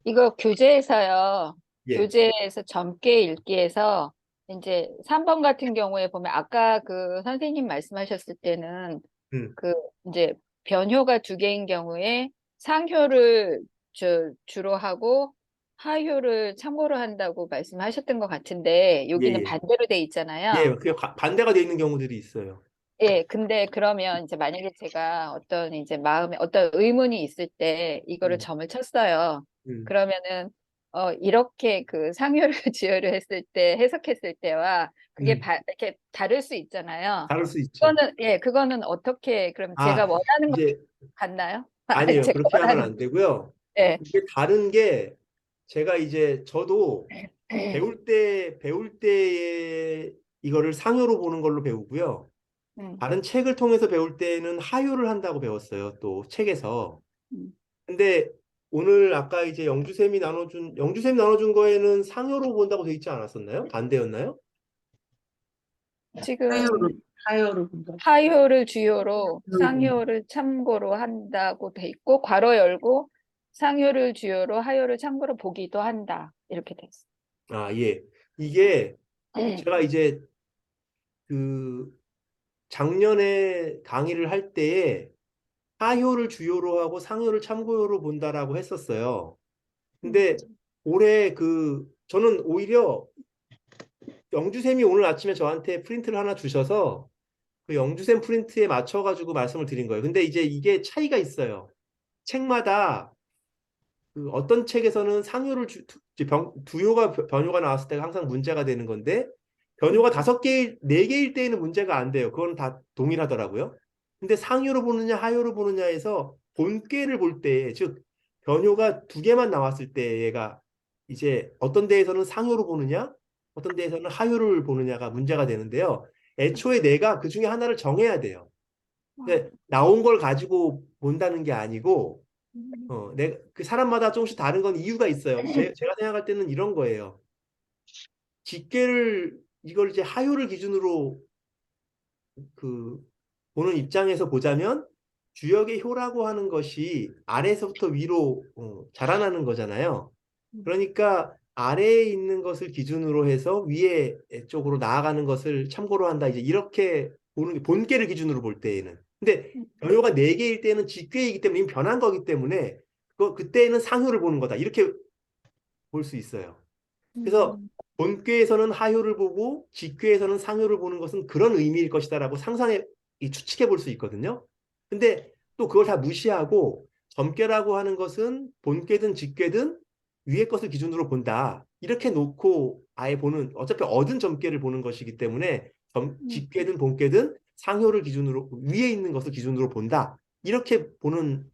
이거 교재에서요. 예. 교재에서 젊게 읽기에서 이제 3번 같은 경우에 보면 아까 그 선생님 말씀하셨을 때는 음. 그 이제 변효가 2개인 경우에 상효를 주로 하고 하효를 참고로 한다고 말씀하셨던 것 같은데 여기는 예. 반대로 돼 있잖아요. 예, 그게 반대가 돼 있는 경우들이 있어요. 예, 근데 그러면 이제 만약에 제가 어떤 이제 마음에 어떤 의문이 있을 때 이거를 점을 쳤어요. 그러면은 이렇게 그 상효를 지효를 했을 때 해석했을 때와 그게 이렇게 다를 수 있잖아요. 다를 수 있죠. 그거는 어떻게 그럼 제가 원하는 거 이제 같나요? 아니에요. 제가 그렇게 하면 원하는 안 되고요. 예. 이게 다른 게 제가 이제 저도 배울 때에 이거를 상효로 보는 걸로 배우고요. 다른 책을 통해서 배울 때는 하효를 한다고 배웠어요. 또 책에서. 근데 오늘 아까 이제 영주쌤이 나눠준 거에는 상효로 본다고 돼 있지 않았었나요? 반대였나요? 지금 하요로 본다. 하효를 주요로 상효를 참고로 한다고 돼 있고 괄호 열고 상효를 주요로 하효를 참고로 보기도 한다. 이렇게 돼 있어요. 예. 이게 제가 이제 그 작년에 강의를 할 때에 하효를 주요로 하고 상효를 참고로 본다라고 했었어요. 근데 올해 저는 오히려 영주쌤이 오늘 아침에 저한테 프린트를 하나 주셔서 그 영주쌤 프린트에 맞춰가지고 말씀을 드린 거예요. 근데 이제 이게 차이가 있어요. 책마다 그 어떤 책에서는 상효를 두효가 변효가 나왔을 때가 항상 문제가 되는 건데 변효가 5개, 4개일 때에는 문제가 안 돼요. 그건 다 동일하더라고요. 근데 상효로 보느냐 하효로 보느냐에서 본께를 볼 때, 즉 변효가 2개만 나왔을 때 얘가 이제 어떤 데에서는 상효로 보느냐 어떤 데에서는 하효를 보느냐가 문제가 되는데요. 애초에 내가 그 중에 하나를 정해야 돼요. 근데 나온 걸 가지고 본다는 게 아니고 그 사람마다 조금씩 다른 건 이유가 있어요. 제가 생각할 때는 이런 거예요. 이걸 이제 하효를 기준으로 보는 입장에서 보자면 주역의 효라고 하는 것이 아래에서부터 위로 자라나는 거잖아요. 그러니까 아래에 있는 것을 기준으로 해서 위에 쪽으로 나아가는 것을 참고로 한다. 이제 이렇게 보는 게 본계를 기준으로 볼 때에는. 근데 변효가 4개일 때는 직계이기 때문에 이미 변한 거기 때문에 그때는 상효를 보는 거다. 이렇게 볼 수 있어요. 그래서 본궤에서는 하효를 보고 직궤에서는 상효를 보는 것은 그런 의미일 것이다라고 추측해 볼 수 있거든요. 근데 또 그걸 다 무시하고 점괘라고 하는 것은 본궤든 직궤든 위의 것을 기준으로 본다. 이렇게 놓고 아예 어차피 얻은 점괘를 보는 것이기 때문에 직궤든 본궤든 상효를 기준으로 위에 있는 것을 기준으로 본다. 이렇게 보는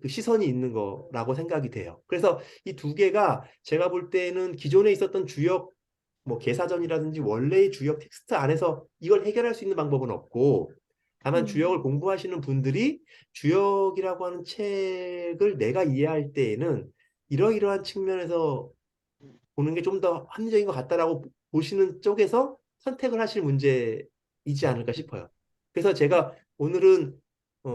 그 시선이 있는 거라고 생각이 돼요. 그래서 이 2개가 제가 볼 때는 기존에 있었던 주역 뭐 개사전이라든지 원래의 주역 텍스트 안에서 이걸 해결할 수 있는 방법은 없고 다만 주역을 공부하시는 분들이 주역이라고 하는 책을 내가 이해할 때에는 이러이러한 측면에서 보는 게 좀 더 합리적인 것 같다라고 보시는 쪽에서 선택을 하실 문제이지 않을까 싶어요. 그래서 제가 오늘은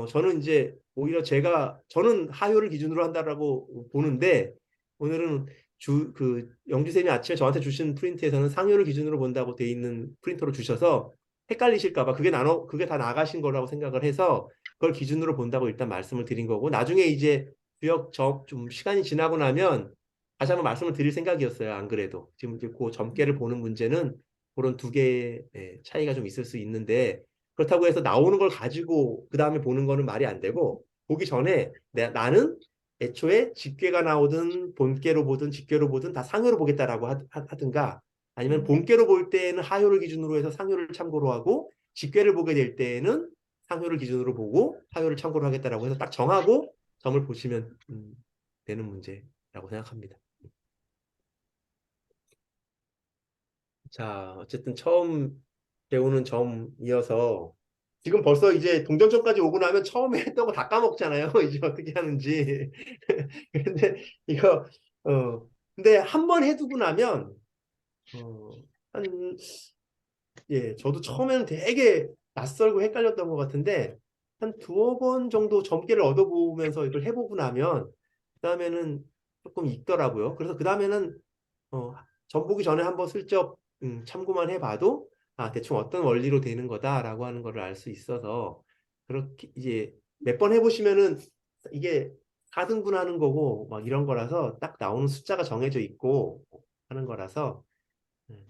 저는 이제 오히려 저는 하효를 기준으로 한다라고 보는데 오늘은 영주쌤이 아침에 저한테 주신 프린트에서는 상효를 기준으로 본다고 돼 있는 프린터로 주셔서 헷갈리실까 봐 그게 다 나가신 거라고 생각을 해서 그걸 기준으로 본다고 일단 말씀을 드린 거고 나중에 이제 좀 시간이 지나고 나면 다시 한번 말씀을 드릴 생각이었어요. 안 그래도 지금 이제 그 점괘를 보는 문제는 그런 2개의 차이가 좀 있을 수 있는데 그렇다고 해서 나오는 걸 가지고 그 다음에 보는 거는 말이 안 되고 보기 전에 나는 애초에 직궤가 나오든 본궤로 보든 직궤로 보든 다 상효로 보겠다라고 하든가 아니면 본궤로 볼 때에는 하효를 기준으로 해서 상효를 참고로 하고 직궤를 보게 될 때에는 상효를 기준으로 보고 하효를 참고로 하겠다라고 해서 딱 정하고 점을 보시면 되는 문제라고 생각합니다. 자, 어쨌든 처음 배우는 점이어서 지금 벌써 이제 동전점까지 오고 나면 처음에 했던 거 다 까먹잖아요. 이제 어떻게 하는지. 근데 이거 근데 한 번 해두고 나면 한 예, 저도 처음에는 되게 낯설고 헷갈렸던 것 같은데 한 두어 번 정도 점괘를 얻어보면서 이걸 해보고 나면 그다음에는 조금 익더라고요. 그래서 그다음에는 점 보기 전에 한번 슬쩍 참고만 해봐도 아, 대충 어떤 원리로 되는 거다라고 하는 거를 알 수 있어서 그렇게 이제 몇 번 해보시면은 이게 4등분 하는 거고 막 이런 거라서 딱 나오는 숫자가 정해져 있고 하는 거라서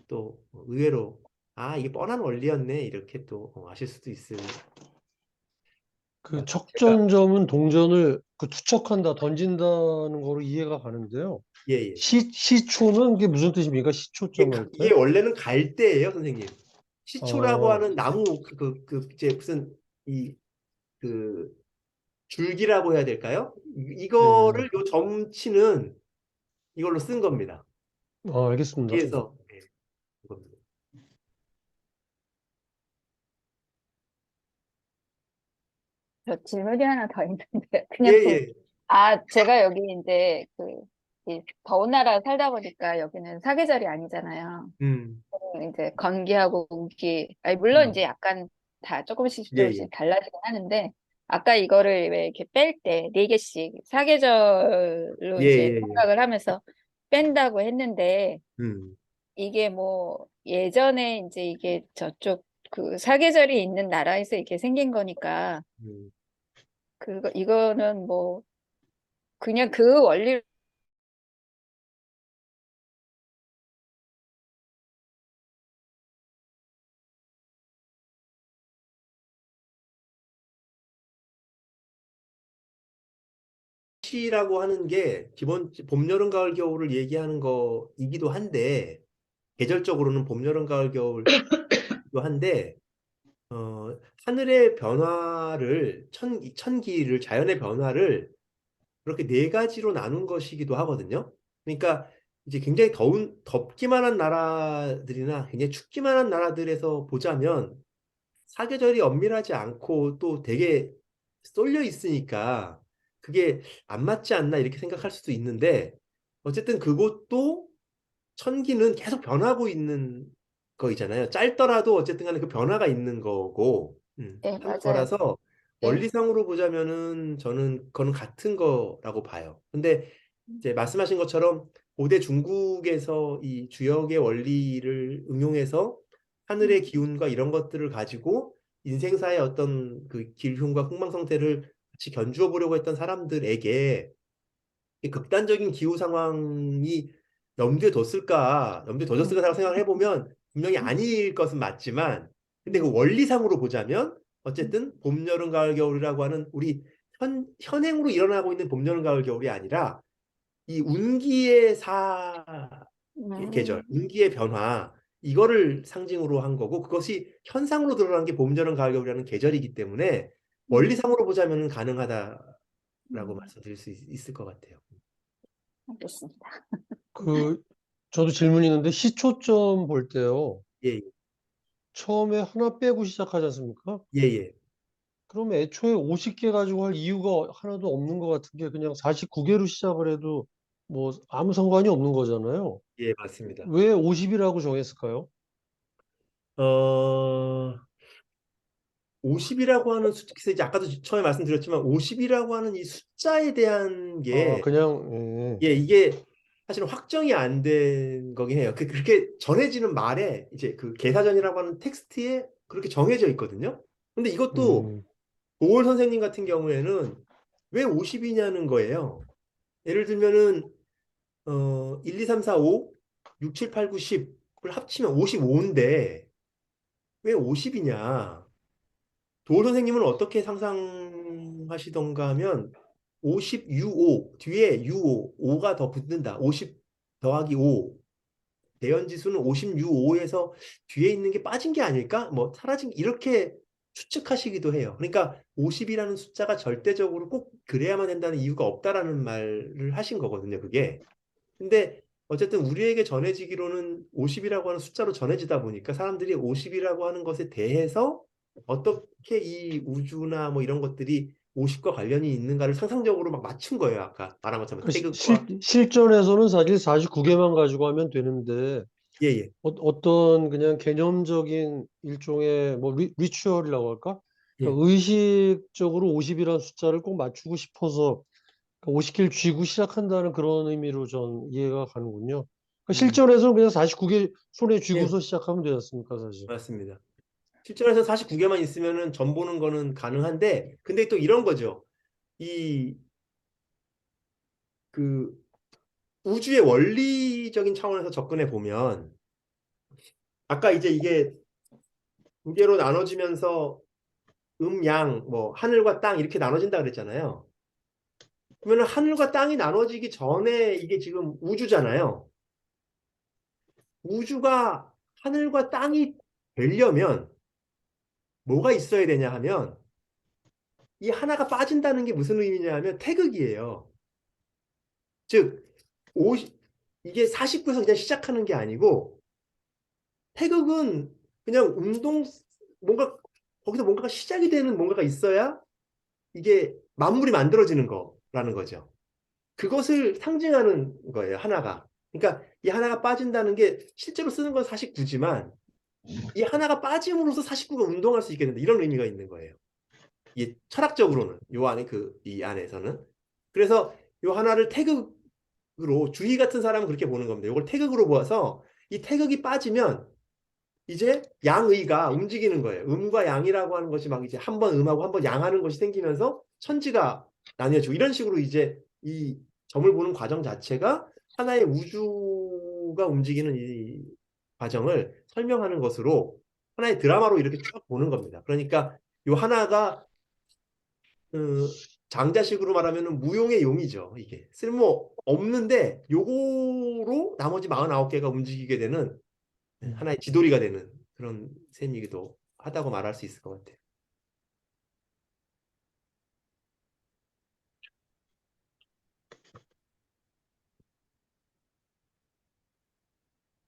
또 의외로 아, 이게 뻔한 원리였네 이렇게 또 아실 수도 있을. 그 제가 척전점은 동전을 그 투척한다, 던진다는 거로 이해가 가는데요. 예, 예. 시초는 그게 무슨 뜻입니까? 시초점 할 이게 때? 원래는 갈대예요, 선생님. 시초라고 아, 하는 나무 이제 무슨 이 그 줄기라고 해야 될까요? 네. 이거를 요 점치는 이걸로 쓴 겁니다. 알겠습니다. 그래서 예, 이겁니다. 저 질문이 하나 더 있는데 예, 그냥 예. 제가 여기 이제 이 더운 나라 살다 보니까 여기는 사계절이 아니잖아요. 음, 이제 건기하고 우기, 아니 물론 음. 이제 약간 다 조금씩 예, 조금씩 예. 달라지긴 하는데 아까 이거를 왜 이렇게 뺄 때 4개씩 사계절로 예, 이제 예, 예. 생각을 하면서 뺀다고 했는데 음, 이게 뭐 예전에 이제 이게 저쪽 그 사계절이 있는 나라에서 이렇게 생긴 거니까 음. 이거는 뭐 그냥 그 원리로 시라고 하는 게 기본 봄, 여름, 가을, 겨울을 얘기하는 거이기도 한데 계절적으로는 봄, 여름, 가을, 겨울이기도 한데 하늘의 변화를 천기를 자연의 변화를 그렇게 네 가지로 나눈 것이기도 하거든요. 그러니까 이제 굉장히 덥기만 한 나라들이나 굉장히 춥기만 한 나라들에서 보자면 사계절이 엄밀하지 않고 또 되게 쏠려 있으니까 그게 안 맞지 않나 이렇게 생각할 수도 있는데 어쨌든 그것도 천기는 계속 변하고 있는 거이잖아요. 짧더라도 어쨌든 간에 그 변화가 있는 거고 네, 하는 맞아요. 거라서 네. 원리상으로 보자면은 저는 그거는 같은 거라고 봐요. 근데 이제 말씀하신 것처럼 고대 중국에서 이 주역의 원리를 응용해서 하늘의 기운과 이런 것들을 가지고 인생사의 어떤 그 기흉과 흥망성쇠를 같이 견주어 보려고 했던 사람들에게 이 극단적인 기후 상황이 염두에 뒀을까라고 생각을 해보면 분명히 아닐 것은 맞지만 근데 그 원리상으로 보자면 어쨌든 봄, 여름, 가을, 겨울이라고 하는 우리 현행으로 일어나고 있는 봄, 여름, 가을, 겨울이 아니라 이 운기의 계절, 운기의 변화 이거를 상징으로 한 거고 그것이 현상으로 드러난 게 봄, 여름, 가을, 겨울이라는 계절이기 때문에 원리상으로 보자면 가능하다라고 말씀드릴 수 있을 것 같아요. 알겠습니다. 저도 질문이 있는데 시초점 볼 때요. 예, 처음에 하나 빼고 시작하지 않습니까? 예, 예. 그럼 애초에 50개 가지고 할 이유가 하나도 없는 것 같은 게 그냥 49개로 시작을 해도 뭐 아무 상관이 없는 거잖아요. 예, 맞습니다. 왜 50이라고 정했을까요? 50이라고 하는 그래서 이제 아까도 처음에 말씀드렸지만 50이라고 하는 이 숫자에 대한 게 그냥, 예, 이게 사실은 확정이 안 된 거긴 해요. 그렇게 전해지는 말에 이제 그 계사전이라고 하는 텍스트에 그렇게 정해져 있거든요. 근데 이것도 보월 선생님 같은 경우에는 왜 50이냐는 거예요. 예를 들면은 1, 2, 3, 4, 5, 6, 7, 8, 9, 10을 합치면 55인데 왜 50이냐? 도올 선생님은 어떻게 상상하시던가 하면 50 UO 뒤에 UO 5가 더 붙는다. 50 더하기 5 대연지수는 50 UO에서 뒤에 있는 게 빠진 게 아닐까? 뭐 사라진 이렇게 추측하시기도 해요. 그러니까 50이라는 숫자가 절대적으로 꼭 그래야만 된다는 이유가 없다라는 말을 하신 거거든요. 그게. 근데 어쨌든 우리에게 전해지기로는 50이라고 하는 숫자로 전해지다 보니까 사람들이 50이라고 하는 것에 대해서 어떻게 이 우주나 뭐 이런 것들이 50과 관련이 있는가를 상상적으로 막 맞춘 거예요. 아까 말한 것처럼 그 태극과 실전에서는 사실 49개만 가지고 하면 되는데 예예 어떤 그냥 개념적인 일종의 뭐 리추얼이라고 할까? 예. 그러니까 의식적으로 50이라는 숫자를 꼭 맞추고 싶어서 50개를 쥐고 시작한다는 그런 의미로 전 이해가 가는군요. 그러니까 실전에서는 그냥 49개 손에 쥐고서 시작하면 되지 않습니까, 사실. 맞습니다. 실전에서 49개만 있으면은 점 보는 거는 가능한데 근데 또 이런 거죠. 이 그 우주의 원리적인 차원에서 접근해 보면 아까 이제 이게 두 개로 나눠지면서 양, 뭐 하늘과 땅 이렇게 나눠진다 그랬잖아요. 그러면 하늘과 땅이 나눠지기 전에 이게 지금 우주잖아요. 우주가 하늘과 땅이 되려면 뭐가 있어야 되냐 하면 이 하나가 빠진다는 게 무슨 의미냐 하면 태극이에요. 즉 50, 이게 49에서 그냥 시작하는 게 아니고 태극은 그냥 뭔가 거기서 뭔가가 시작이 되는 뭔가가 있어야 이게 만물이 만들어지는 거라는 거죠. 그것을 상징하는 거예요, 하나가. 그러니까 이 하나가 빠진다는 게 실제로 쓰는 건 49지만 이 하나가 빠짐으로써 49가 운동할 수 있게 된다. 이런 의미가 있는 거예요. 이 철학적으로는 요 안에 이 안에서는. 그래서 요 하나를 태극으로 주의 같은 사람은 그렇게 보는 겁니다. 이걸 태극으로 보아서 이 태극이 빠지면 이제 양의가 움직이는 거예요. 음과 양이라고 하는 것이 막 이제 한 번 음하고 한 번 양하는 것이 생기면서 천지가 나뉘어지고 이런 식으로 이제 이 점을 보는 과정 자체가 하나의 우주가 움직이는 이 과정을 설명하는 것으로 하나의 드라마로 이렇게 쭉 보는 겁니다. 그러니까 요 하나가 장자식으로 말하면 무용의 용이죠. 이게 쓸모 없는데 요거로 나머지 49개가 움직이게 되는 하나의 지도리가 되는 그런 셈이기도 하다고 말할 수 있을 것 같아요.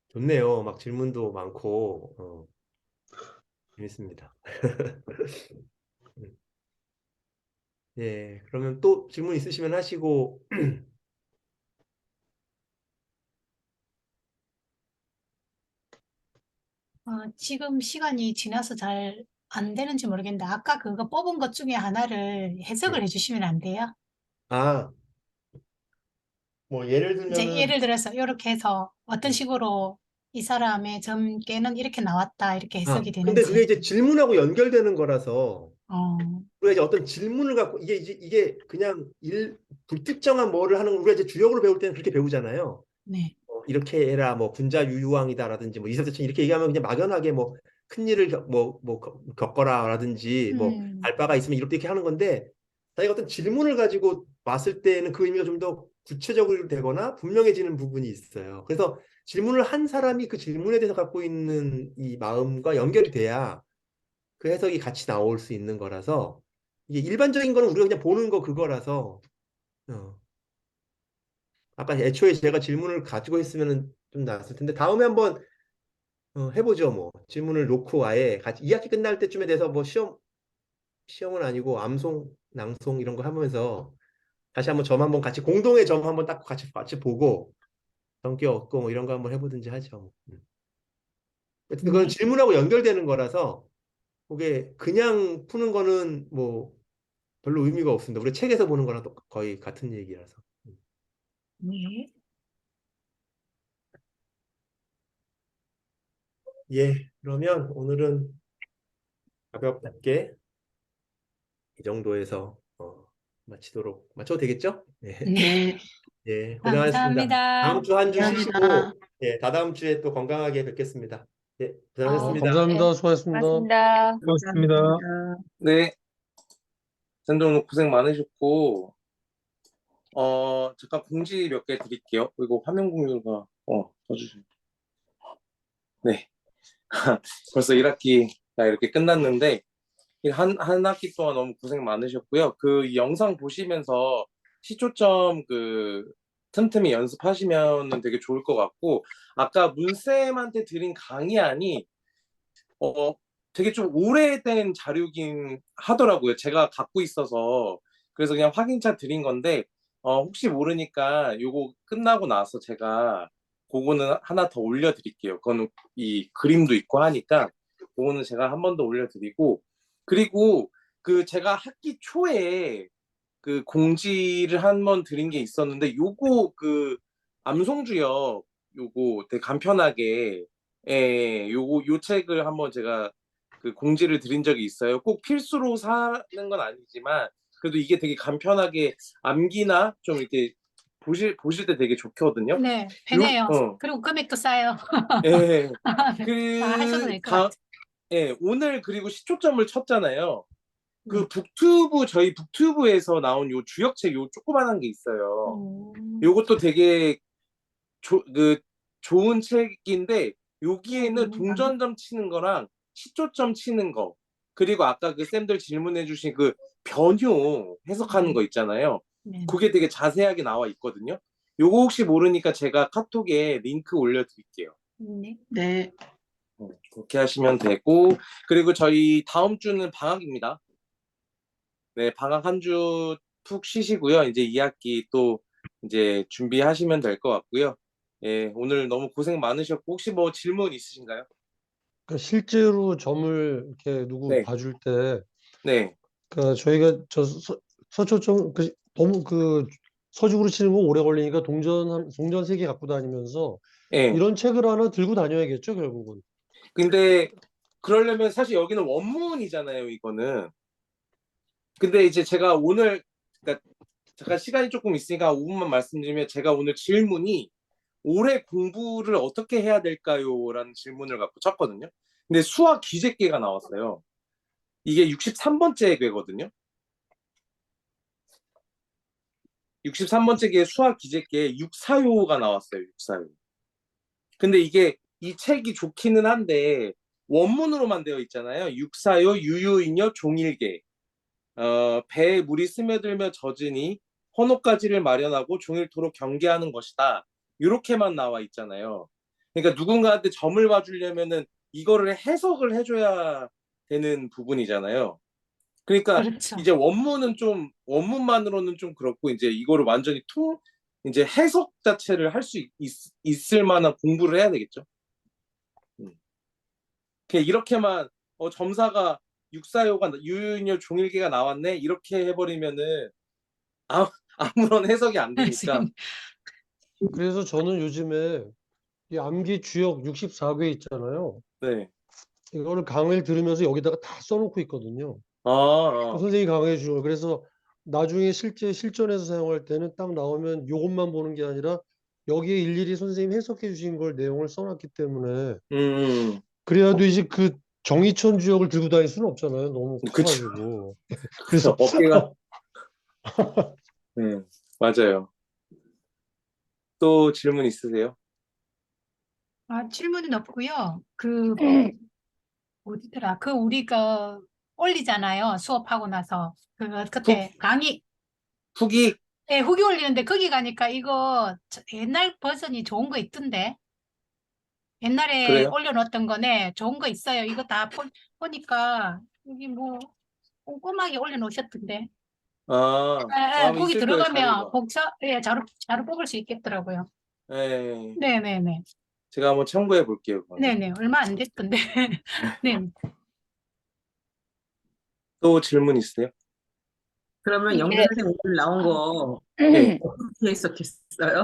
좋네요. 막 질문도 많고 재밌습니다. 예, 그러면 또 질문 있으시면 하시고 지금 시간이 지나서 잘 안 되는지 모르겠는데 아까 그거 뽑은 것 중에 하나를 해석을 해주시면 안 돼요? 아, 뭐 예를 이제 들면은 예를 들어서 이렇게 해서 어떤 식으로 이 사람의 점괘는 이렇게 나왔다 이렇게 해석이 근데 그게 되는지. 이제 질문하고 연결되는 거라서 어, 우리가 이제 어떤 질문을 갖고 이게 그냥 불특정한 뭐를 하는 우리가 이제 주역으로 배울 때는 그렇게 배우잖아요. 네. 이렇게 해라 뭐 군자 유유왕이다라든지 뭐 이세대천 이렇게 얘기하면 그냥 막연하게 뭐 큰일을 겪어라라든지 뭐 알바가 있으면 이렇게 하는 건데 자기가 어떤 질문을 가지고 왔을 때는 그 의미가 좀 더 구체적으로 되거나 분명해지는 부분이 있어요. 그래서 질문을 한 사람이 그 질문에 대해서 갖고 있는 이 마음과 연결이 돼야 그 해석이 같이 나올 수 있는 거라서 이게 일반적인 거는 우리가 그냥 보는 거 그거라서 아까 애초에 제가 질문을 가지고 했으면 좀 나았을 텐데 다음에 한번 해보죠. 뭐 질문을 놓고 아예 같이 2학기 끝날 때쯤에 돼서 뭐 시험은 아니고 암송, 낭송 이런 거 하면서 다시 한번 점 한번 같이 공동의 점 한번 딱 같이 보고 전기 얻고 뭐 이런 거 한번 해보든지 하죠. 어쨌든 그건 질문하고 연결되는 거라서 그게 그냥 푸는 거는 뭐 별로 의미가 없습니다. 우리 책에서 보는 거랑 또 거의 같은 얘기라서. 네. 예, 그러면 오늘은 가볍게 이 정도에서 마쳐도 되겠죠? 예, 네. 예, 고생하셨습니다. 다음 감사합니다. 주 한 주 쉬시고 감사합니다. 예, 다다음 주에 또 건강하게 뵙겠습니다. 예, 아, 고생하셨습니다. 감사합니다. 수고하셨습니다. 고맙습니다. 고맙습니다. 네, 선생님 고생 많으셨고, 잠깐 공지 몇 개 드릴게요. 그리고 화면 공유가, 써주세요. 네. 벌써 1학기가 이렇게 끝났는데, 한 학기 동안 너무 고생 많으셨고요. 이 영상 보시면서 시초점 틈틈이 연습하시면 되게 좋을 것 같고, 아까 문쌤한테 드린 강의안이 되게 좀 오래된 자료긴 하더라고요. 제가 갖고 있어서. 그래서 그냥 확인차 드린 건데, 혹시 모르니까 요거 끝나고 나서 제가 그거는 하나 더 올려드릴게요. 그거는 이 그림도 있고 하니까, 그거는 제가 한 번 더 올려드리고, 그리고 그 제가 학기 초에 그 공지를 한 번 드린 게 있었는데, 요거 그 암송주역 요거 되게 간편하게, 요 책을 한번 제가 그 공지를 드린 적이 있어요. 꼭 필수로 사는 건 아니지만 그래도 이게 되게 간편하게 암기나 좀 이렇게 보실 때 되게 좋거든요. 네, 편해요. 어. 그리고 금액도 싸요. 예. 다 하셔도 될 것 다, 같아요. 예, 오늘 그리고 10초점을 쳤잖아요. 그 네. 북튜브, 저희 북튜브에서 나온 요 주역책 요 조그만한 게 있어요. 요것도 되게 좋은 책인데, 여기에는 동전점 치는 거랑 시초점 치는 거, 그리고 아까 그 쌤들 질문해 주신 그 변효 해석하는 거 있잖아요. 네. 그게 되게 자세하게 나와 있거든요. 요거 혹시 모르니까 제가 카톡에 링크 올려드릴게요. 네. 네. 그렇게 하시면 되고, 그리고 저희 다음 주는 방학입니다. 네, 방학 한 주 푹 쉬시고요. 이제 2학기 또 이제 준비하시면 될 것 같고요. 예, 오늘 너무 고생 많으셨고, 혹시 뭐 질문 있으신가요? 그러니까 실제로 점을 이렇게 누구 네, 봐줄 때, 네, 그러니까 저희가 서초점 너무 서죽으로 치는 거 오래 걸리니까 동전 3개 갖고 다니면서 예. 이런 책을 하나 들고 다녀야겠죠, 결국은. 근데 그러려면 사실 여기는 원문이잖아요, 이거는. 근데 이제 제가 오늘, 그러니까 잠깐 시간이 조금 있으니까 5분만 말씀드리면, 제가 오늘 질문이 올해 공부를 어떻게 해야 될까요? 라는 질문을 갖고 쳤거든요. 근데 수학 기재계가 나왔어요. 이게 63번째 괴거든요. 63번째 게 수학 기재계 6사요가 나왔어요. 6사요. 근데 이게 이 책이 좋기는 한데 원문으로만 되어 있잖아요. 6사요 유유인여 종일계. 배에 물이 스며들며 젖으니 헌옷가지를 마련하고 종일토록 경계하는 것이다. 이렇게만 나와 있잖아요. 그러니까 누군가한테 점을 봐주려면은 이거를 해석을 해줘야 되는 부분이잖아요. 그러니까 그렇죠. 이제 원문만으로는 좀 그렇고, 이제 이거를 완전히 이제 해석 자체를 할 수 있을 만한 공부를 해야 되겠죠. 그냥 이렇게만 점사가 육사요가 유유인여 종일계가 나왔네 이렇게 해버리면은 아무런 해석이 안 되니까. 그래서 저는 요즘에 이 암기 주역 64개 있잖아요. 네. 이거를 강의를 들으면서 여기다가 다 써놓고 있거든요. 그 아, 선생님이 강의해 주는 거. 그래서 나중에 실제 실전에서 사용할 때는 딱 나오면 이것만 보는 게 아니라 여기에 일일이 선생님이 해석해 주신 걸 내용을 써놨기 때문에 그래야도 이제 그 정의천 주역을 들고 다닐 수는 없잖아요. 너무 그쵸. 커가지고. 그래서 그래서 어깨가. 맞아요. 또 질문 있으세요? 질문은 없고요. 어디더라? 우리가 올리잖아요. 수업하고 나서. 그때 강의, 후기? 예, 후기 올리는데 거기 가니까 이거 옛날 버전이 좋은 거 있던데. 옛날에 그래요? 올려놓었던 거네. 좋은 거 있어요. 이거 다 보니까 여기 뭐 꼼꼼하게 올려놓으셨던데. 아마 거기 있을 거예요, 들어가면 자료가. 자료 뽑을 수 있겠더라고요. 네. 네네네. 제가 한번 참고해 볼게요. 그거는. 네네. 얼마 안 됐던데. 네. 또 질문 있으세요? 그러면 영재 네. 선생님 오늘 나온 거 네. 어떻게 해석했어요?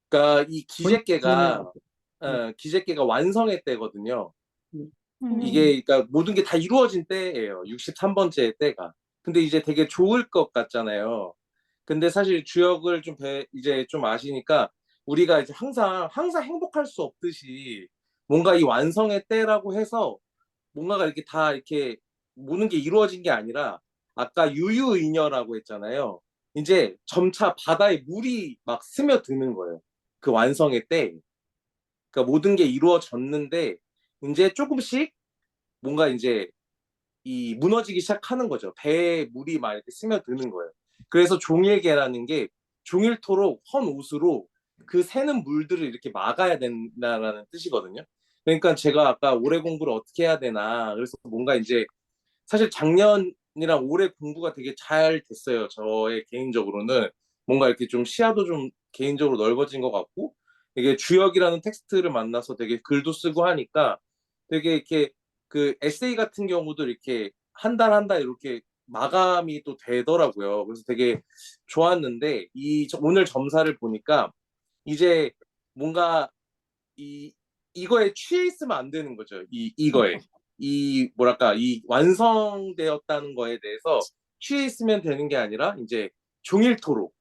그러니까 이 본인은 기재계가 완성의 때거든요. 음. 이게 그러니까 모든 게 다 이루어진 때예요. 63번째 때가. 근데 이제 되게 좋을 것 같잖아요. 근데 사실 주역을 이제 좀 아시니까, 우리가 이제 항상 행복할 수 없듯이 뭔가 이 완성의 때라고 해서 뭔가가 이렇게 다 이렇게 모든 게 이루어진 게 아니라, 아까 유유인여라고 했잖아요. 이제 점차 바다에 물이 막 스며드는 거예요. 그 완성의 때. 그러니까 모든 게 이루어졌는데 이제 조금씩 뭔가 이제 이 무너지기 시작하는 거죠. 배에 물이 막 이렇게 스며드는 거예요. 그래서 종일계라는 게 종일토록 헌 옷으로 그 새는 물들을 이렇게 막아야 된다라는 뜻이거든요. 그러니까 제가 아까 올해 공부를 어떻게 해야 되나, 그래서 뭔가 이제 사실 작년이랑 올해 공부가 되게 잘 됐어요. 저의 개인적으로는 뭔가 이렇게 좀 시야도 좀 개인적으로 넓어진 것 같고, 이게 주역이라는 텍스트를 만나서 되게 글도 쓰고 하니까 되게 이렇게 그 에세이 같은 경우도 이렇게 한 달 한 달 이렇게 마감이 또 되더라고요. 그래서 되게 좋았는데 오늘 점사를 보니까 이제 뭔가 이거에 취해 있으면 안 되는 거죠. 이거에 뭐랄까 이 완성되었다는 거에 대해서 취해 있으면 되는 게 아니라 이제 종일토록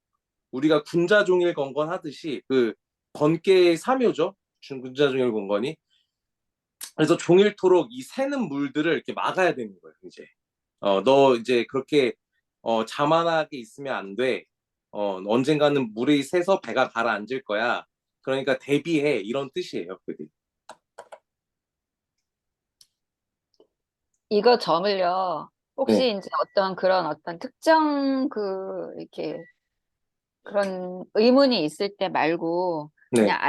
우리가 군자종일건건 하듯이 그 건계의 사묘죠. 군자종일건건이. 그래서 종일토록 이 새는 물들을 이렇게 막아야 되는 거예요. 이제 너 이제 그렇게 자만하게 있으면 안 돼. 언젠가는 물이 새서 배가 가라앉을 거야. 그러니까 대비해, 이런 뜻이에요. 그게. 이거 점을요. 혹시 네. 이제 그런 어떤 특정 이렇게 그런 의문이 있을 때 말고 네. 그냥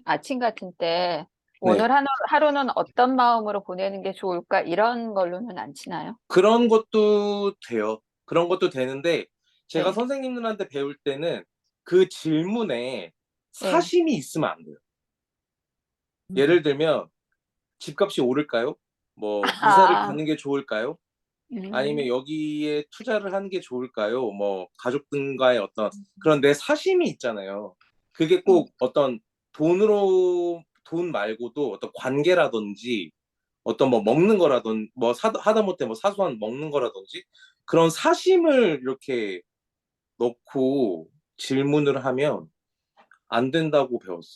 아침 같은 때 네. 오늘 하루는 어떤 마음으로 보내는 게 좋을까? 이런 걸로는 안 치나요? 그런 것도 돼요. 그런 것도 되는데 제가 네. 선생님들한테 배울 때는 그 질문에 네. 사심이 있으면 안 돼요. 예를 들면 집값이 오를까요? 뭐 이사를 아, 가는 게 좋을까요? 아니면 여기에 투자를 하는 게 좋을까요? 뭐 가족들과의 어떤 그런 내 사심이 있잖아요. 그게 꼭 어떤 돈 말고도 어떤 관계라든지 어떤 뭐 먹는 거라든지 뭐 하다못해 뭐 사소한 먹는 거라든지 그런 사심을 이렇게 넣고 질문을 하면 안 된다고 배웠어요.